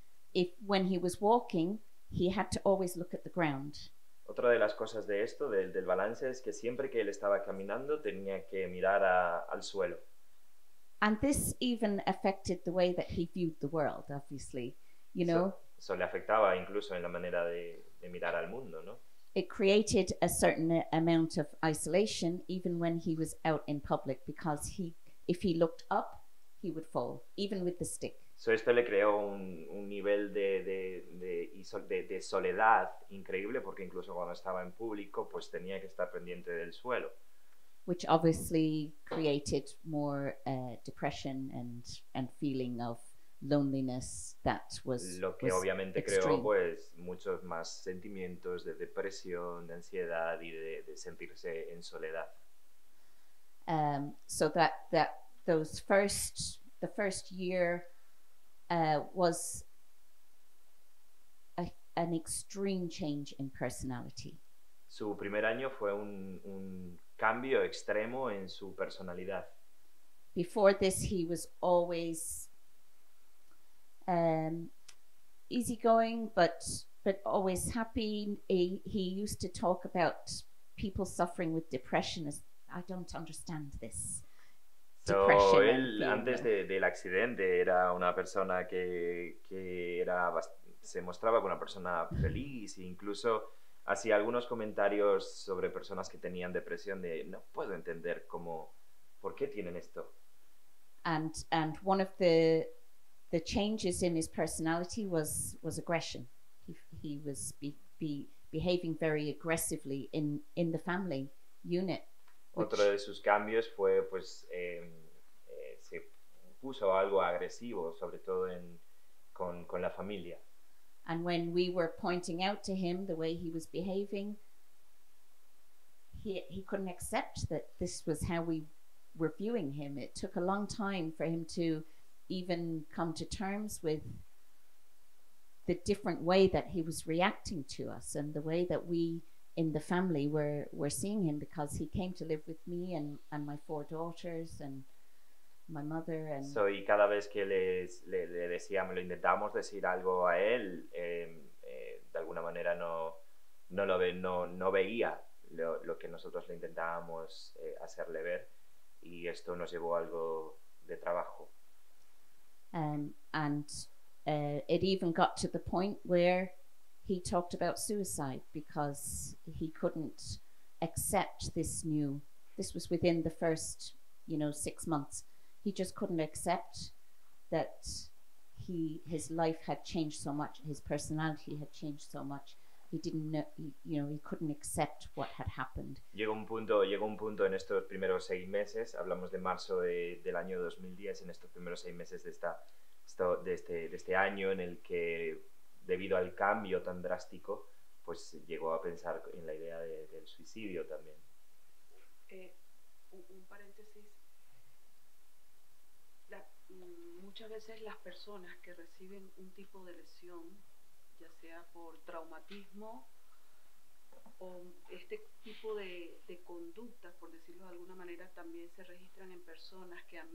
Speaker 6: when he was walking, he had to always look at the ground.
Speaker 1: Otra de las cosas de esto, del balance, es que siempre que él estaba caminando tenía que mirar al suelo.
Speaker 6: And this even affected the way that he viewed the world, obviously, you know.
Speaker 1: Eso le afectaba incluso en la manera de mirar al mundo, ¿no?
Speaker 6: It created a certain amount of isolation even when he was out in public, because if he looked up, he would fall, even with the stick.
Speaker 1: So esto le creó un nivel de soledad increíble, porque incluso cuando estaba en público pues tenía que estar pendiente del suelo.
Speaker 6: Which obviously created more depression and feeling of loneliness that was
Speaker 1: Lo que
Speaker 6: was
Speaker 1: obviamente
Speaker 6: extreme.
Speaker 1: creó pues muchos más sentimientos de depresión, de ansiedad y de sentirse en soledad.
Speaker 6: So that the first year was an extreme change in personality.
Speaker 1: Su primer año fue un cambio extremo en su personalidad.
Speaker 6: Before this, he was always easygoing, but always happy. He used to talk about people suffering with depression as, I don't understand this.
Speaker 1: So,
Speaker 6: Depression
Speaker 1: él
Speaker 6: and
Speaker 1: antes del accidente era una persona que se mostraba como una persona feliz e incluso hacía algunos comentarios sobre personas que tenían depresión de no puedo entender por qué tienen esto.
Speaker 6: And one of the changes in his personality was aggression. He was behaving very aggressively in the family unit.
Speaker 1: Otro de sus cambios fue pues se puso algo agresivo, sobre todo con la familia.
Speaker 6: And when we were pointing out to him the way he was behaving, he couldn't accept that this was how we were viewing him. It took a long time for him to even come to terms with the different way that he was reacting to us and the way that we in the family were seeing him, because he came to live with me and my 4 daughters and my mother. And
Speaker 1: So, y cada vez que le decíamos, le intentamos decir algo a él, de alguna manera no veía lo que nosotros le intentábamos hacerle ver, y esto nos llevó a algo de trabajo.
Speaker 6: and it even got to the point where he talked about suicide because he couldn't accept this was within the first 6 months. He just couldn't accept that his life had changed so much, his personality had changed so much. He didn't know, he couldn't accept what had happened.
Speaker 1: Llegó un punto en estos primeros 6 meses, hablamos de marzo del año 2010, en estos primeros 6 meses de este año en el que, debido al cambio tan drástico, pues llegó a pensar en la idea del suicidio también.
Speaker 4: Un paréntesis. Muchas veces las personas que reciben un tipo de lesión, ya sea por traumatismo o este tipo de conductas, por decirlo de alguna manera, también se registran en personas que han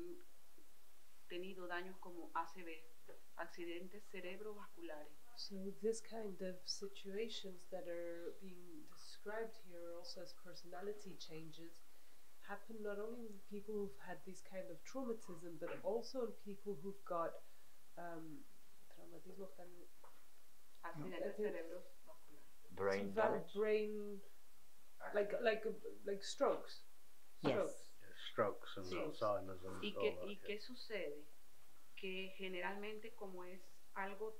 Speaker 4: tenido daños como ACV, accidentes cerebrovasculares.
Speaker 3: So this kind of situations that are being described here also as personality changes happen not only in people who've had this kind of traumatism, but also in people who've got traumatismo también.
Speaker 4: Accidentes cerebrovasculares.
Speaker 1: Brain damage.
Speaker 3: Brain, like strokes.
Speaker 6: Yes.
Speaker 3: Strokes.
Speaker 5: Strokes and
Speaker 3: Sí.
Speaker 5: Alzheimer's and
Speaker 4: ¿Y
Speaker 5: all
Speaker 4: qué,
Speaker 5: that,
Speaker 4: y qué sucede? Que generalmente, como es algo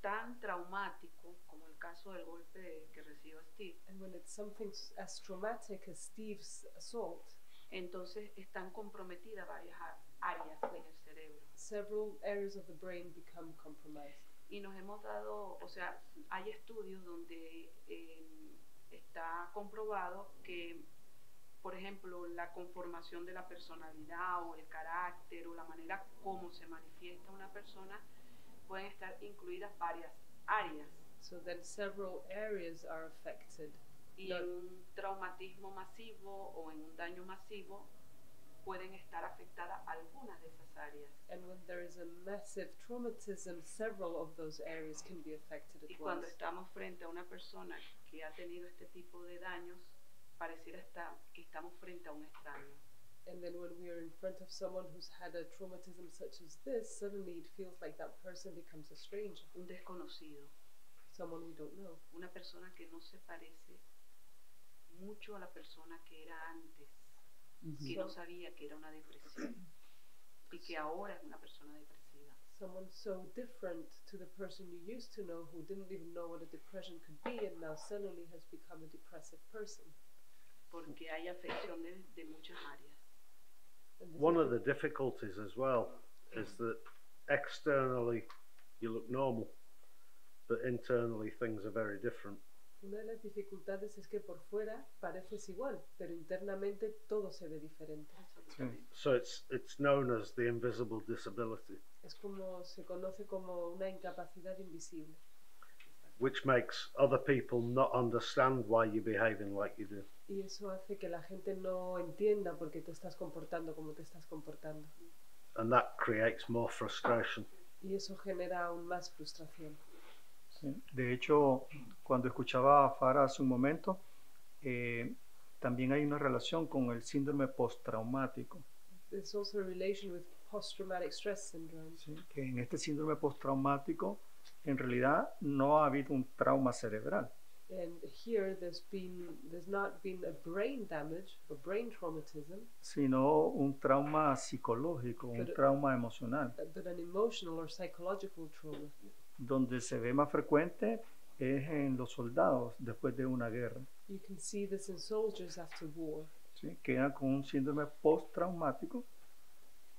Speaker 4: tan traumático como el caso del golpe que recibió Steve,
Speaker 3: And when it's something as traumatic as Steve's assault,
Speaker 4: entonces están comprometidas varias áreas en el cerebro.
Speaker 3: several areas of the brain become compromised.
Speaker 4: Y nos hemos dado, o sea, hay estudios donde está comprobado que, por ejemplo, la conformación de la personalidad o el carácter o la manera como se manifiesta una persona pueden estar incluidas varias áreas
Speaker 3: So then several areas are affected.
Speaker 4: Y en un traumatismo masivo o en un daño masivo pueden estar afectadas algunas de esas áreas.
Speaker 3: And when there is a massive traumatism, several of those areas can be affected
Speaker 4: Y
Speaker 3: at
Speaker 4: cuando
Speaker 3: once.
Speaker 4: estamos frente a una persona que ha tenido este tipo de daños, pareciera que estamos frente a un extraño.
Speaker 3: And then when we are in front of someone who's had a traumatism such as this, suddenly it feels like that person becomes a stranger,
Speaker 4: Un desconocido,
Speaker 3: someone we don't know,
Speaker 4: una persona que no se parece mucho a la persona que era antes, que no sabía que era una depresión y que ahora es una persona depresiva.
Speaker 3: someone so different to the person you used to know who didn't even know what a depression could be and now suddenly has become a depressive person.
Speaker 4: Porque hay afección de muchas áreas.
Speaker 3: And this
Speaker 5: One
Speaker 3: is
Speaker 5: of the difficulties as well is that externally you look normal, but internally things are very different.
Speaker 3: Una de las dificultades es que por fuera pareces igual, pero internamente todo se ve diferente.
Speaker 4: Absolutamente.
Speaker 5: So it's known as the invisible disability,
Speaker 3: Es como se conoce como una incapacidad invisible,
Speaker 5: which makes other people not understand why you're behaving like you do.
Speaker 3: y eso hace que la gente no entienda por qué te estás comportando como te estás comportando,
Speaker 5: And that creates more frustration.
Speaker 3: y eso genera aún más frustración.
Speaker 2: Sí. De hecho, cuando escuchaba a Farah hace un momento, también hay una relación con el síndrome postraumático.
Speaker 3: There's also a relation with post-traumatic stress syndrome.
Speaker 2: ¿Sí? Que en este síndrome postraumático, en realidad no ha habido un trauma cerebral,
Speaker 3: And here there's not been a brain damage or brain traumatism,
Speaker 2: sino un trauma psicológico, un
Speaker 3: Pero-
Speaker 2: trauma emocional.
Speaker 3: but an emotional or psychological trauma.
Speaker 2: Donde se ve más frecuente es en los soldados después de una guerra.
Speaker 3: You can see this in soldiers after war.
Speaker 2: ¿Sí? Quedan con un síndrome postraumático.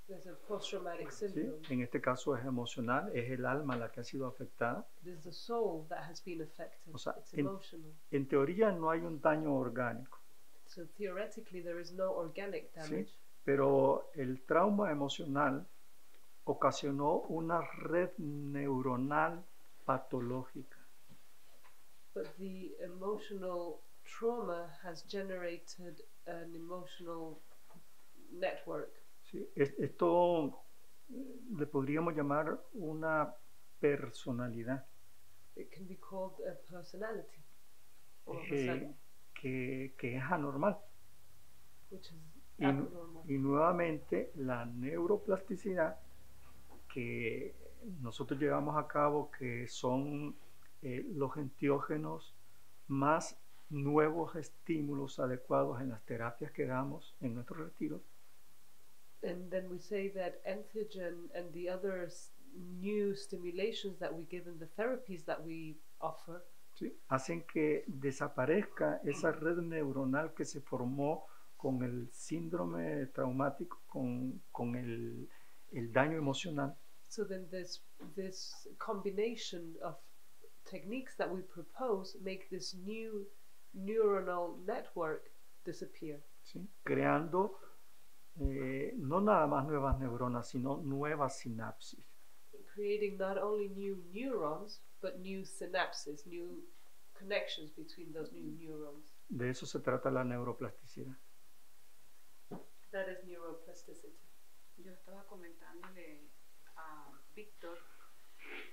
Speaker 3: There's a post-traumatic
Speaker 2: ¿Sí?
Speaker 3: syndrome.
Speaker 2: En este caso es emocional, es el alma la que ha sido afectada.
Speaker 3: It is the soul that has been affected.
Speaker 2: O sea,
Speaker 3: It's
Speaker 2: en-
Speaker 3: emotional.
Speaker 2: En teoría no hay un daño orgánico,
Speaker 3: So theoretically there is no organic damage,
Speaker 2: pero el trauma emocional ocasionó una red neuronal patológica.
Speaker 3: but the emotional trauma has generated an emotional network.
Speaker 2: ¿Sí? Esto le podríamos llamar una personalidad
Speaker 3: It can be called a personality, all of a
Speaker 2: eh,
Speaker 3: sudden,
Speaker 2: que es anormal.
Speaker 3: which is
Speaker 2: Y,
Speaker 3: abnormal.
Speaker 2: y nuevamente la neuroplasticidad que nosotros llevamos a cabo, que son los enteógenos más nuevos estímulos adecuados en las terapias que damos en nuestros retiros,
Speaker 3: And then we say that entheogen and the other new stimulations that we give in the therapies that we offer
Speaker 2: ¿sí? Hacen que desaparezca esa red neuronal que se formó con el síndrome traumático, con el daño emocional,
Speaker 3: So then this combination of techniques that we propose make this new neuronal network disappear,
Speaker 2: ¿sí? Creando no nada más nuevas neuronas, sino nuevas sinapsis.
Speaker 3: creating not only new neurons but new synapses, new connections between those new neurons.
Speaker 2: De eso se trata la neuroplasticidad.
Speaker 3: That is neuroplasticity.
Speaker 4: Yo estaba comentándole a Víctor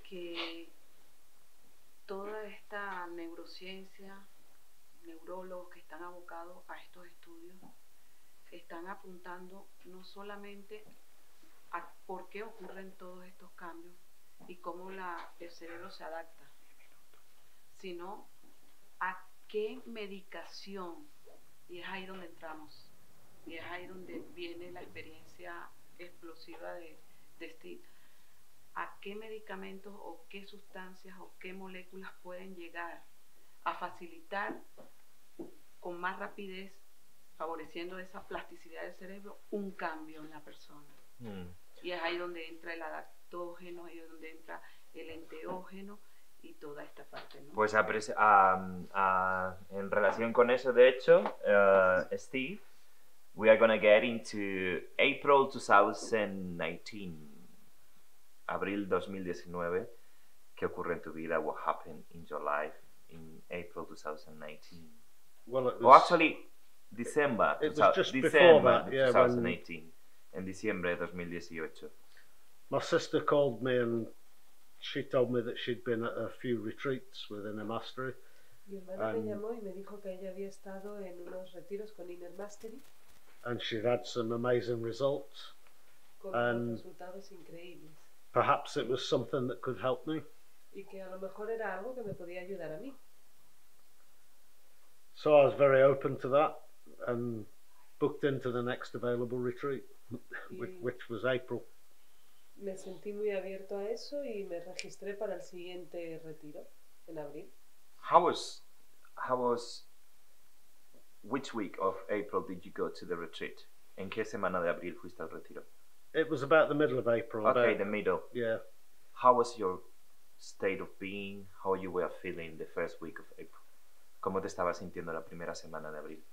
Speaker 4: que toda esta neurociencia, neurólogos que están abocados a estos estudios, están apuntando no solamente a por qué ocurren todos estos cambios y cómo el cerebro se adapta, sino a qué medicación, y es ahí donde entramos, y es ahí donde viene la experiencia explosiva de Steve, a qué medicamentos o qué sustancias o qué moléculas pueden llegar a facilitar con más rapidez, favoreciendo esa plasticidad del cerebro, un cambio en la persona. Y es ahí donde entra el adaptógeno, ahí es donde entra el enteógeno y toda esta parte, ¿no?
Speaker 1: Pues en relación con eso, de hecho, Steve, we are going to get into April 2019, abril 2019, ¿Qué ocurre en tu vida? What happened in your life in April 2019?
Speaker 5: Well, it was,
Speaker 1: Or actually, December,
Speaker 5: It was just before
Speaker 1: December
Speaker 5: that, yeah,
Speaker 1: 2018. En diciembre de 2018.
Speaker 5: my sister called me and she told me that she'd been at a few retreats within a mastery.
Speaker 3: Mi hermana me llamó y me dijo que ella había estado en unos retiros con Inner Mastery
Speaker 5: And she'd had some amazing results.
Speaker 3: con
Speaker 5: And-
Speaker 3: unos resultados increíbles
Speaker 5: Perhaps it was something that could help me.
Speaker 3: y que a lo mejor era algo que me podía ayudar a mí.
Speaker 5: So I was very open to that and booked into the next available retreat, which was April.
Speaker 3: Me sentí muy abierto a eso y me registré para el siguiente retiro en abril.
Speaker 1: How was which week of April did you go to the retreat? ¿En qué semana de abril fuiste al retiro?
Speaker 5: It was about the middle of April.
Speaker 1: Okay,
Speaker 5: about-
Speaker 1: the middle.
Speaker 5: yeah.
Speaker 1: How was your state of being? How you were feeling the first week of April? ¿Cómo te estabas sintiendo la primera semana de abril?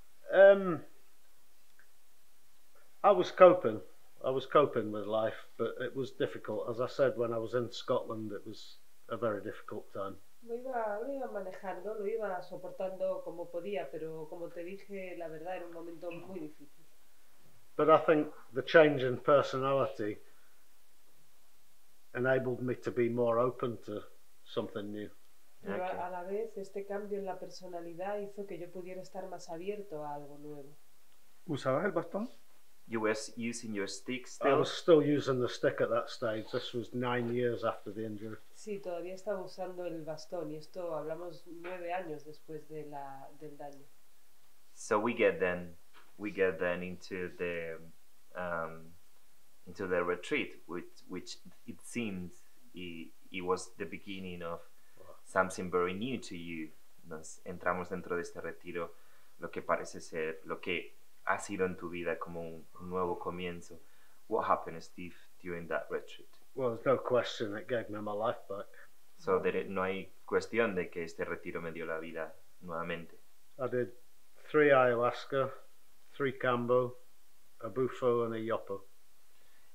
Speaker 5: I was coping. I was coping with life, but it was difficult. As I said, when I was in Scotland, it was a very difficult time.
Speaker 3: Lo iba manejando, lo iba soportando como podía, pero como te dije, la verdad era un momento muy difícil.
Speaker 5: But I think the change in personality enabled me to be more open to something new.
Speaker 3: Pero
Speaker 1: Okay.
Speaker 3: a la vez este cambio en la personalidad hizo que yo pudiera estar más abierto a algo nuevo.
Speaker 2: ¿Usabas el bastón?
Speaker 1: You were using your stick
Speaker 5: I
Speaker 1: still?
Speaker 5: was still using the stick at that stage. This was 9 years after the injury.
Speaker 3: Sí, todavía estaba usando el bastón y esto hablamos 9 años después del daño.
Speaker 1: So we get then into the retreat, which it seems it was the beginning of something very new to you. Nos entramos dentro de este retiro, lo que parece ser, lo que ha sido en tu vida como un nuevo comienzo. What happened, Steve, during that retreat?
Speaker 5: Well, there's no question it gave me my life back.
Speaker 1: So no hay cuestión de que este retiro me dio la vida nuevamente.
Speaker 5: I did 3 ayahuasca, 3 cambo, a bufo and a yopo.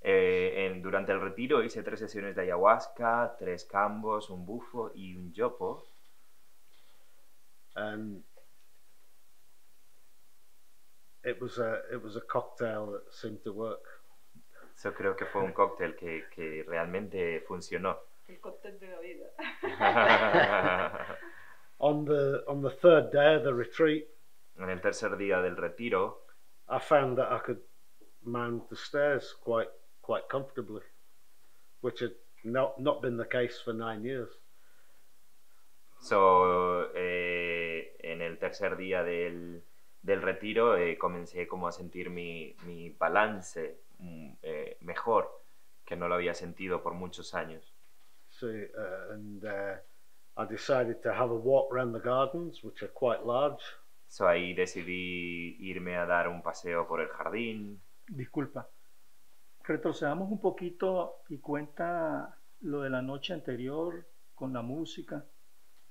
Speaker 1: Durante el retiro hice 3 sesiones de ayahuasca, 3 cambos, un bufo y un yopo.
Speaker 5: And it was a cocktail that seemed to work.
Speaker 1: So creo que fue un cóctel que realmente funcionó.
Speaker 4: El cóctel de la vida.
Speaker 5: On the third day of the retreat,
Speaker 1: En el tercer día del retiro,
Speaker 5: I found that I could mount the stairs quite comfortably, which had not been the case for 9 years.
Speaker 1: En el tercer día del retiro comencé como a sentir mi balance mejor, que no lo había sentido por muchos años.
Speaker 5: So, I decided to have a walk around the gardens, which are quite large.
Speaker 1: So ahí decidí irme a dar un paseo por el jardín.
Speaker 2: Disculpa. Retrocedamos un poquito y cuenta lo de la noche anterior con la música.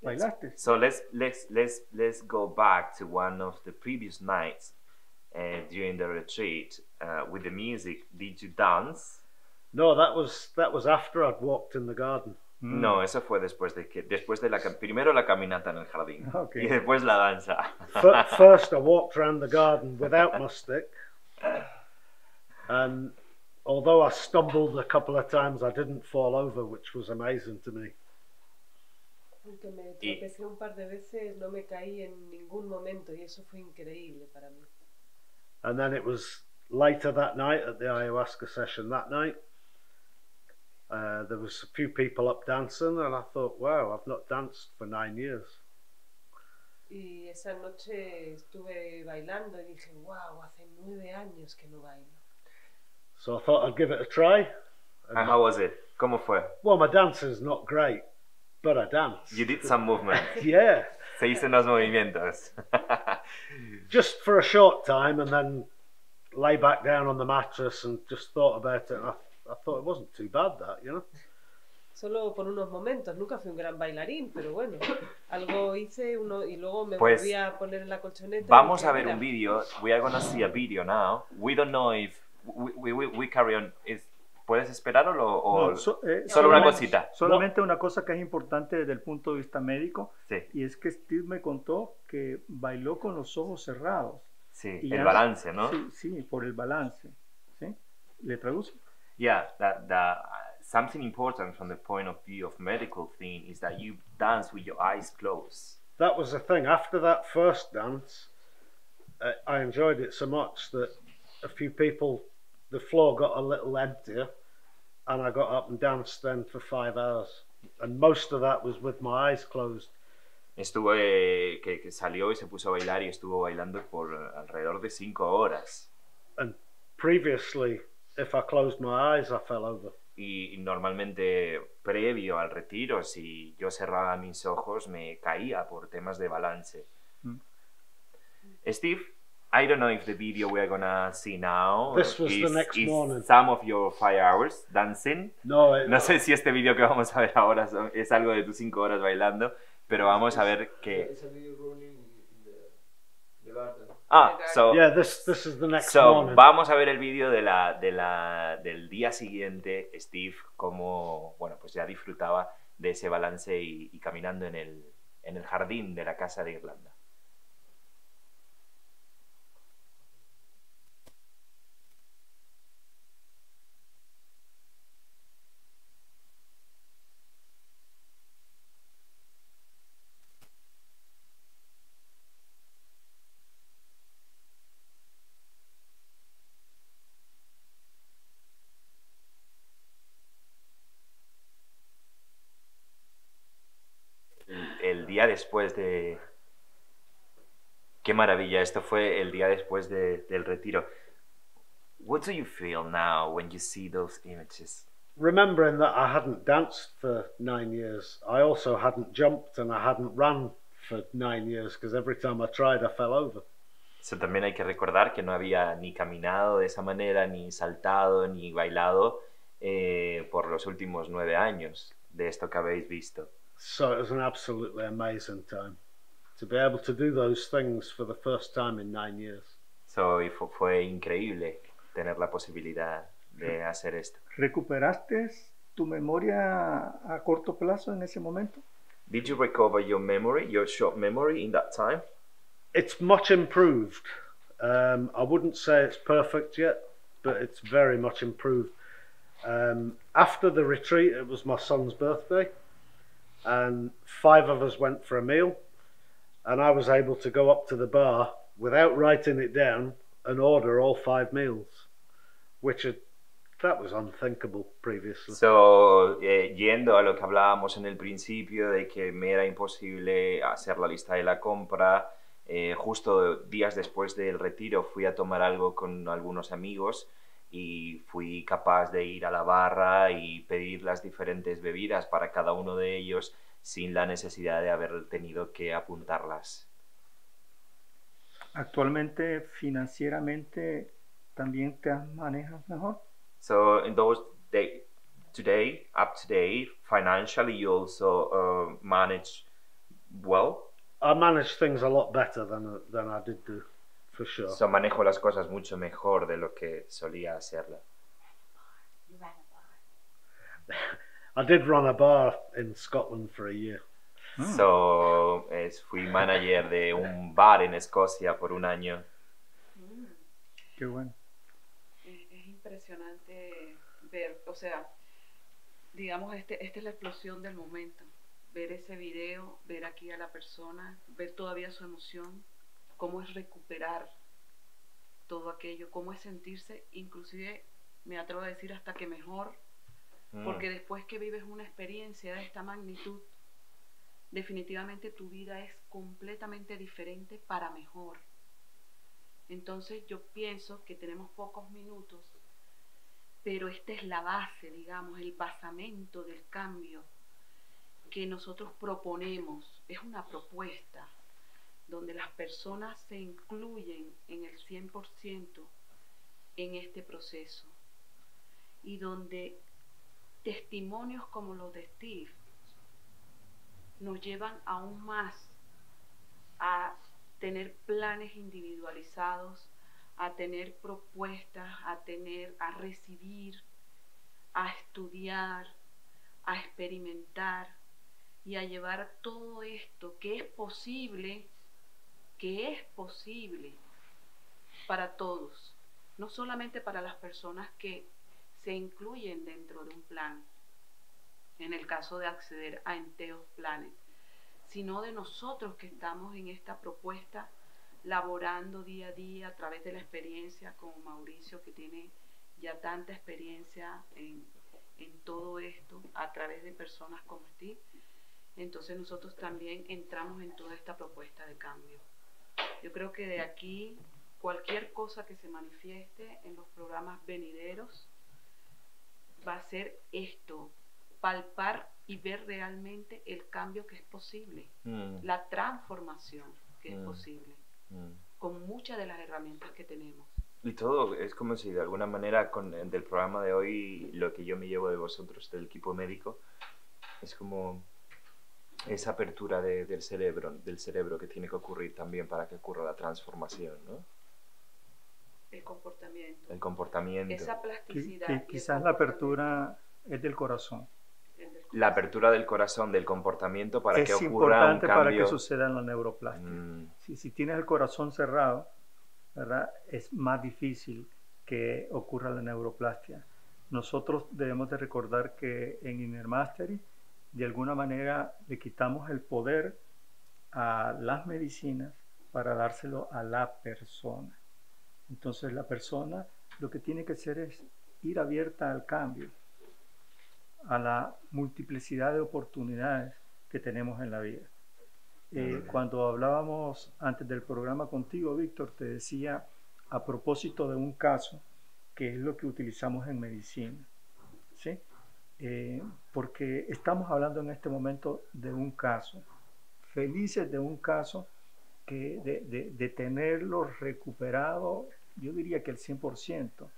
Speaker 2: ¿Bailaste?
Speaker 1: So let's go back to one of the previous nights during the retreat with the music. Did you dance?
Speaker 5: No, that was after I'd walked in the garden.
Speaker 1: No, eso fue después de primero la caminata en el jardín
Speaker 2: Okay.
Speaker 1: y después la danza.
Speaker 5: First, I walked around the garden without my stick, and although I stumbled a couple of times, I didn't fall over, which was amazing to me.
Speaker 3: Aunque me tropecé un par de veces, no me caí en ningún momento y eso fue increíble para mí.
Speaker 5: And then it was later that night at the ayahuasca session that night. There was a few people up dancing, and I thought, wow, I've not danced for 9 years.
Speaker 3: Y esa noche estuve bailando y dije, wow, hace 9 años que no bailo.
Speaker 5: So I thought I'd give it a try.
Speaker 1: And how was it? ¿Cómo fue?
Speaker 5: Well, my dancing's not great, but I dance.
Speaker 1: You did some movement.
Speaker 5: Yeah,
Speaker 1: Se hizo unos movimientos.
Speaker 5: just for a short time, and then lay back down on the mattress and just thought about it. And I thought it wasn't too bad, that, you know.
Speaker 3: Solo por unos momentos, nunca fui un gran bailarín, pero bueno, algo hice y luego me
Speaker 1: Pues,
Speaker 3: volví a poner en la colchoneta. y
Speaker 1: Vamos
Speaker 3: dije,
Speaker 1: a ver
Speaker 3: "Mira,
Speaker 1: un vídeo. We are gonna see a video now. We don't know if we carry on. puedes esperar o
Speaker 2: No,
Speaker 1: solo una
Speaker 2: solamente-
Speaker 1: cosita?
Speaker 2: Solamente una cosa que es importante desde el punto de vista médico,
Speaker 1: Sí,
Speaker 2: y es que Steve me contó que bailó con los ojos cerrados.
Speaker 1: sí,
Speaker 2: Y
Speaker 1: el
Speaker 2: ya-
Speaker 1: balance, ¿no?
Speaker 2: Sí, sí, por el balance. ¿Sí? ¿Le traduce?
Speaker 1: Yeah, that something important from the point of view of medical thing is that you dance with your eyes closed.
Speaker 5: That was the thing. After that first dance, I enjoyed it so much that a few people, the floor got a little emptier, and I got up and danced then for 5 hours. And most of that was with my eyes closed.
Speaker 1: Estuve, que salió y se puso a bailar y estuvo bailando por alrededor de 5 horas.
Speaker 5: And previously, if I closed my eyes, I fell over.
Speaker 1: Y normalmente previo al retiro, si yo cerraba mis ojos, me caía por temas de balance.
Speaker 2: Mm.
Speaker 1: Steve, I don't know if the video we're gonna see now
Speaker 5: This was the next morning.
Speaker 1: some of your 5 hours dancing.
Speaker 5: No,
Speaker 1: No sé si este vídeo que vamos a ver ahora es algo de tus 5 horas bailando, pero vamos a ver que...
Speaker 7: It's a video running in the garden.
Speaker 1: So,
Speaker 5: yeah, this is the next
Speaker 1: so
Speaker 5: morning.
Speaker 1: vamos a ver el vídeo del día siguiente, Steve, cómo, bueno, pues ya disfrutaba de ese balance y caminando en el jardín de la casa de Irlanda. El día después de... Qué maravilla, esto fue el día después del retiro. What do you feel now when you see those images?
Speaker 5: Remembering that I hadn't danced for 9 years, I also hadn't jumped and I hadn't ran for 9 years because every time I tried I fell over.
Speaker 1: Eso también hay que recordar que no había ni caminado de esa manera, ni saltado, ni bailado por los últimos 9 años de esto que habéis visto.
Speaker 5: So it was an absolutely amazing time to be able to do those things for the first time in 9 years.
Speaker 1: Y fue increíble tener la posibilidad de hacer esto.
Speaker 2: ¿Recuperaste tu memoria a corto plazo en ese momento?
Speaker 1: Did you recover your memory, your short memory in that time?
Speaker 5: It's much improved. I wouldn't say it's perfect yet, but it's very much improved. After the retreat, it was my son's birthday, and 5 of us went for a meal, and I was able to go up to the bar without writing it down and order all 5 meals, that was unthinkable previously.
Speaker 1: Yendo a lo que hablábamos en el principio de que me era imposible hacer la lista de la compra, justo días después del retiro fui a tomar algo con algunos amigos y fui capaz de ir a la barra y pedir las diferentes bebidas para cada uno de ellos sin la necesidad de haber tenido que apuntarlas.
Speaker 2: Actualmente, financieramente, ¿también te manejas mejor?
Speaker 1: So in those days, up to date, financially you also manage well?
Speaker 5: I manage things a lot better than I did do, for sure.
Speaker 1: So manejo las cosas mucho mejor de lo que solía hacerla.
Speaker 5: I did run a bar in Scotland for a year.
Speaker 1: Fui manager de un bar en Escocia por un año.
Speaker 2: Qué bueno.
Speaker 4: Es impresionante ver, o sea, digamos, esta es la explosión del momento. Ver ese video, ver aquí a la persona, ver todavía su emoción, cómo es recuperar todo aquello, cómo es sentirse, inclusive me atrevo a decir hasta que mejor, porque después que vives una experiencia de esta magnitud, definitivamente tu vida es completamente diferente para mejor. Entonces yo pienso que tenemos pocos minutos, pero esta es la base, digamos, el basamento del cambio que nosotros proponemos. Es una propuesta donde las personas se incluyen en el 100% en este proceso y donde testimonios como los de Steve nos llevan aún más a tener planes individualizados, a tener propuestas, a recibir, a estudiar, a experimentar y a llevar todo esto que es posible para todos, no solamente para las personas que se incluyen dentro de un plan, en el caso de acceder a Entheos Planet, sino de nosotros que estamos en esta propuesta, laborando día a día a través de la experiencia, como Mauricio, que tiene ya tanta experiencia en todo esto, a través de personas como Steve. Entonces nosotros también entramos en toda esta propuesta de cambio. Yo creo que de aquí, cualquier cosa que se manifieste en los programas venideros, va a ser esto, palpar y ver realmente el cambio que es posible, la transformación que es posible, con muchas de las herramientas que tenemos.
Speaker 1: Y todo es como si de alguna manera del programa de hoy, lo que yo me llevo de vosotros, del equipo médico, es como esa apertura del cerebro que tiene que ocurrir también para que ocurra la transformación, ¿no?
Speaker 4: El comportamiento.
Speaker 1: El comportamiento.
Speaker 4: Esa plasticidad.
Speaker 2: Quizás la apertura es del corazón.
Speaker 1: La apertura del corazón, del comportamiento para que ocurra un cambio.
Speaker 2: Es importante para que suceda en la neuroplastia. Si tienes el corazón cerrado, ¿verdad? Es más difícil que ocurra la neuroplastia. Nosotros debemos de recordar que en Inner Mastery, de alguna manera, le quitamos el poder a las medicinas para dárselo a la persona. Entonces la persona lo que tiene que hacer es ir abierta al cambio, a la multiplicidad de oportunidades que tenemos en la vida. Cuando hablábamos antes del programa contigo, Víctor, te decía a propósito de un caso, que es lo que utilizamos en medicina, ¿sí? Porque estamos hablando en este momento de un caso, felices de un caso que de tenerlo recuperado, yo diría que el 100%,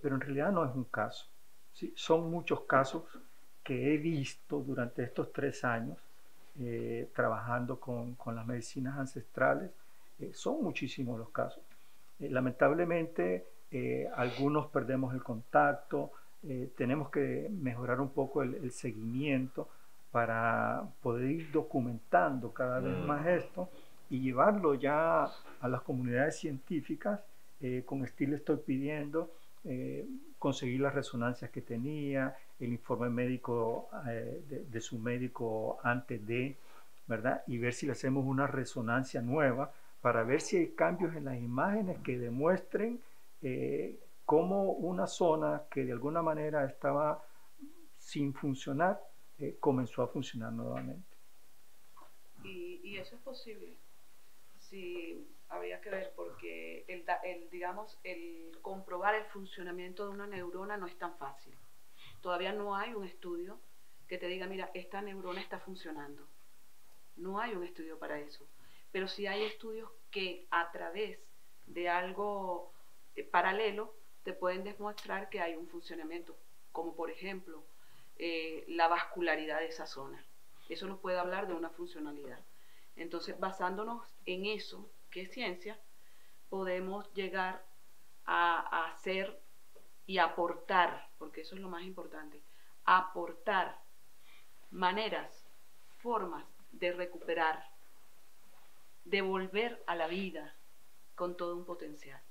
Speaker 2: pero en realidad no es un caso, ¿sí? Son muchos casos que he visto durante estos 3 años trabajando con las medicinas ancestrales. Son muchísimos los casos. Lamentablemente algunos perdemos el contacto, tenemos que mejorar un poco el seguimiento para poder ir documentando cada vez más esto y llevarlo ya a las comunidades científicas. Con Steve estoy pidiendo conseguir las resonancias que tenía, el informe médico de su médico antes de, ¿verdad? Y ver si le hacemos una resonancia nueva para ver si hay cambios en las imágenes que demuestren cómo una zona que de alguna manera estaba sin funcionar comenzó a funcionar nuevamente.
Speaker 4: Y eso es posible. Sí, habría que ver, porque el comprobar el funcionamiento de una neurona no es tan fácil. Todavía no hay un estudio que te diga, mira, esta neurona está funcionando. No hay un estudio para eso. Pero sí hay estudios que a través de algo paralelo te pueden demostrar que hay un funcionamiento, como por ejemplo la vascularidad de esa zona. Eso nos puede hablar de una funcionalidad. Entonces, basándonos en eso, que es ciencia, podemos llegar a hacer y aportar, porque eso es lo más importante, aportar maneras, formas de recuperar, de volver a la vida con todo un potencial.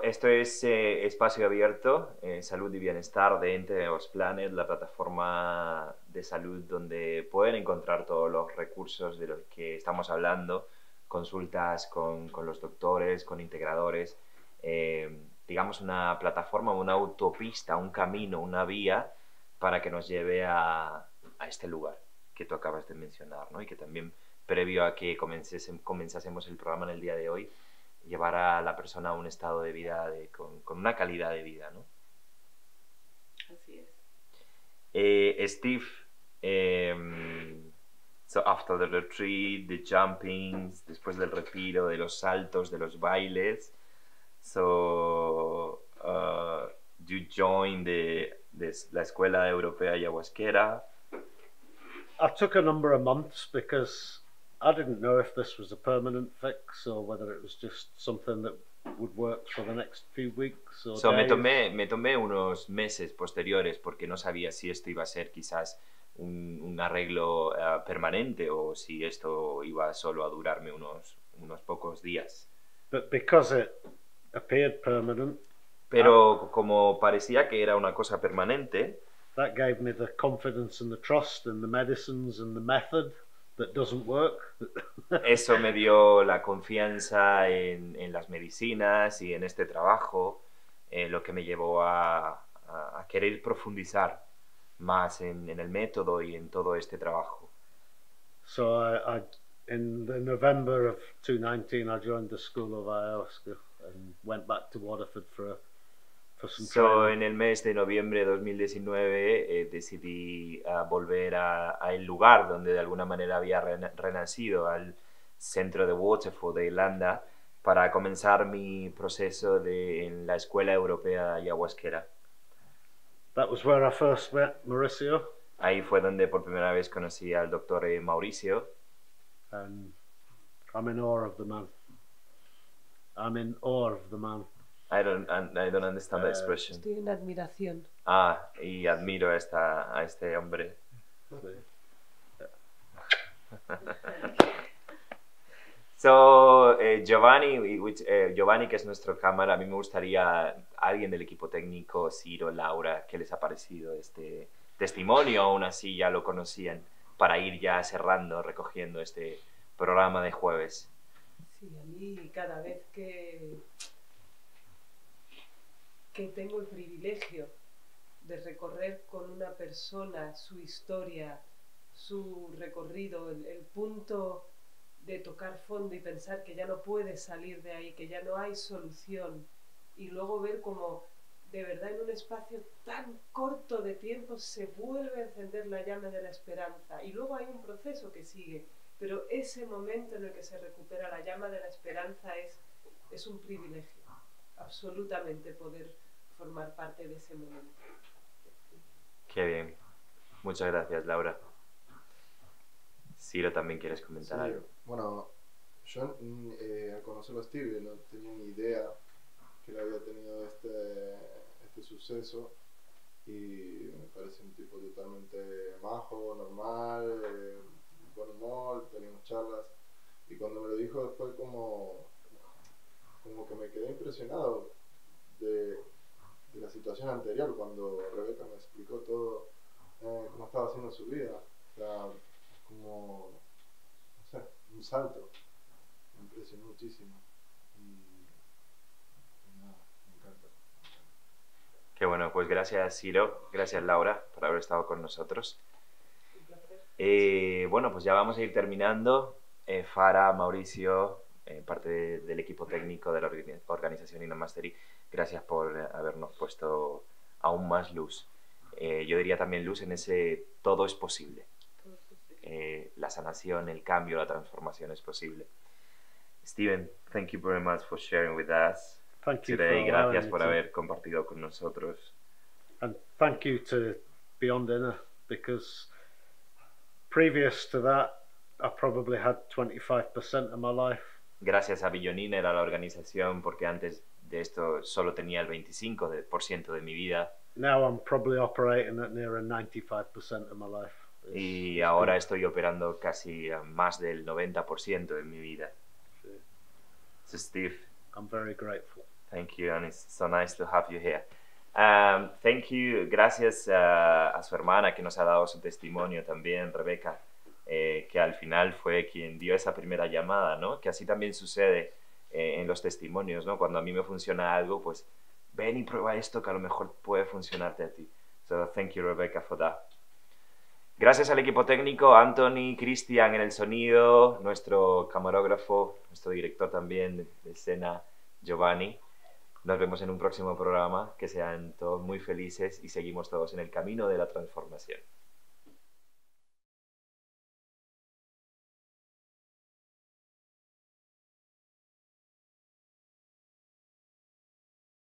Speaker 1: Esto es Espacio Abierto, Salud y Bienestar de Entheos Planet, la plataforma de salud donde pueden encontrar todos los recursos de los que estamos hablando, consultas con los doctores, con integradores, digamos una plataforma, una autopista, un camino, una vía para que nos lleve a este lugar que tú acabas de mencionar, ¿no? Y que también, previo a que comenzásemos el programa en el día de hoy, llevar a la persona a un estado de vida con una calidad de vida, ¿no?
Speaker 4: Así es.
Speaker 1: Steve, so after the retreat, the jumpings, después del retiro, de los saltos, de los bailes, so you joined la Escuela Europea Ayahuasquera.
Speaker 5: I took a number of months because I didn't know if this was a permanent fix or whether it was just something that would work for the next few weeks or
Speaker 1: So,
Speaker 5: days.
Speaker 1: me tomé unos meses posteriores porque no sabía si esto iba a ser quizás un arreglo permanente o si esto iba solo a durarme unos pocos días.
Speaker 5: But because it appeared permanent,
Speaker 1: Pero como parecía que era una cosa permanente,
Speaker 5: that gave me the confidence and the trust in the medicines and the method that doesn't work.
Speaker 1: eso me dio la confianza en las medicinas y en este trabajo, lo que me llevó a querer profundizar más en el método y en todo este trabajo.
Speaker 5: So in the November of 2019, I joined the School of Ayahuasca and went back to Waterford for some
Speaker 1: So,
Speaker 5: training.
Speaker 1: en el mes de noviembre de 2019 decidí volver al lugar donde de alguna manera había renacido, al centro de Waterford de Irlanda, para comenzar mi proceso en la Escuela Europea Ayahuasquera.
Speaker 5: That was where I first met Mauricio,
Speaker 1: Ahí fue donde por primera vez conocí al doctor Mauricio,
Speaker 5: and I'm in awe of the man. I'm in awe of the man.
Speaker 1: I don't understand the expression.
Speaker 3: Estoy en admiración.
Speaker 1: Y admiro a este hombre. So, Giovanni, que es nuestro cámara, a mí me gustaría alguien del equipo técnico, Ciro, Laura, ¿qué les ha parecido este testimonio? Aún así ya lo conocían, para ir ya cerrando, recogiendo este programa de jueves.
Speaker 3: Sí, a mí cada vez que tengo el privilegio de recorrer con una persona su historia, su recorrido, el punto de tocar fondo y pensar que ya no puedes salir de ahí, que ya no hay solución, y luego ver cómo de verdad en un espacio tan corto de tiempo se vuelve a encender la llama de la esperanza, y luego hay un proceso que sigue, pero ese momento en el que se recupera la llama de la esperanza es un privilegio, absolutamente, poder formar parte de ese momento.
Speaker 1: Qué bien. Muchas gracias, Laura. Ciro, ¿también quieres comentar algo?
Speaker 7: Bueno, yo al conocerlo a Steve no tenía ni idea que él había tenido este suceso, y me parece un tipo totalmente majo, normal, buen humor, teníamos charlas, y cuando me lo dijo fue como que me quedé impresionado de la situación anterior, cuando Rebeca me explicó todo cómo estaba haciendo su vida. O sea, como, no sé, un salto. Me impresionó muchísimo. Y nada, me encanta.
Speaker 1: Qué bueno, pues gracias, Ciro, gracias, Laura, por haber estado con nosotros. Bueno, pues ya vamos a ir terminando. Farah, Mauricio, parte del equipo técnico de la organización Inner Mastery, gracias por habernos puesto aún más luz. Yo diría también luz en ese todo es posible. La sanación, el cambio, la transformación es posible. Steven, thank you very much for sharing with us
Speaker 5: Thank you
Speaker 1: today.
Speaker 5: for allowing
Speaker 1: Gracias
Speaker 5: me
Speaker 1: por
Speaker 5: to-
Speaker 1: haber compartido con nosotros.
Speaker 5: And thank you to Beyond Inner, because previous to that, I probably had 25% of my life.
Speaker 1: Gracias a Billionaire, a la organización, porque antes de esto solo tenía el 25% de mi vida.
Speaker 5: Now I'm probably operating at near a 95% of my life.
Speaker 1: Y ahora estoy operando casi más del 90% de mi vida.
Speaker 5: Sí.
Speaker 1: So Steve,
Speaker 5: I'm very grateful.
Speaker 1: thank you, and it's so nice to have you here. Thank you, gracias a su hermana que nos ha dado su testimonio también, Rebeca, que al final fue quien dio esa primera llamada, ¿no? Que así también sucede en los testimonios, ¿no? Cuando a mí me funciona algo, pues ven y prueba esto que a lo mejor puede funcionarte a ti. So thank you, Rebecca, for that. Gracias al equipo técnico, Anthony, Cristian en el sonido, nuestro camarógrafo, nuestro director también de escena, Giovanni. Nos vemos en un próximo programa, que sean todos muy felices y seguimos todos en el camino de la transformación.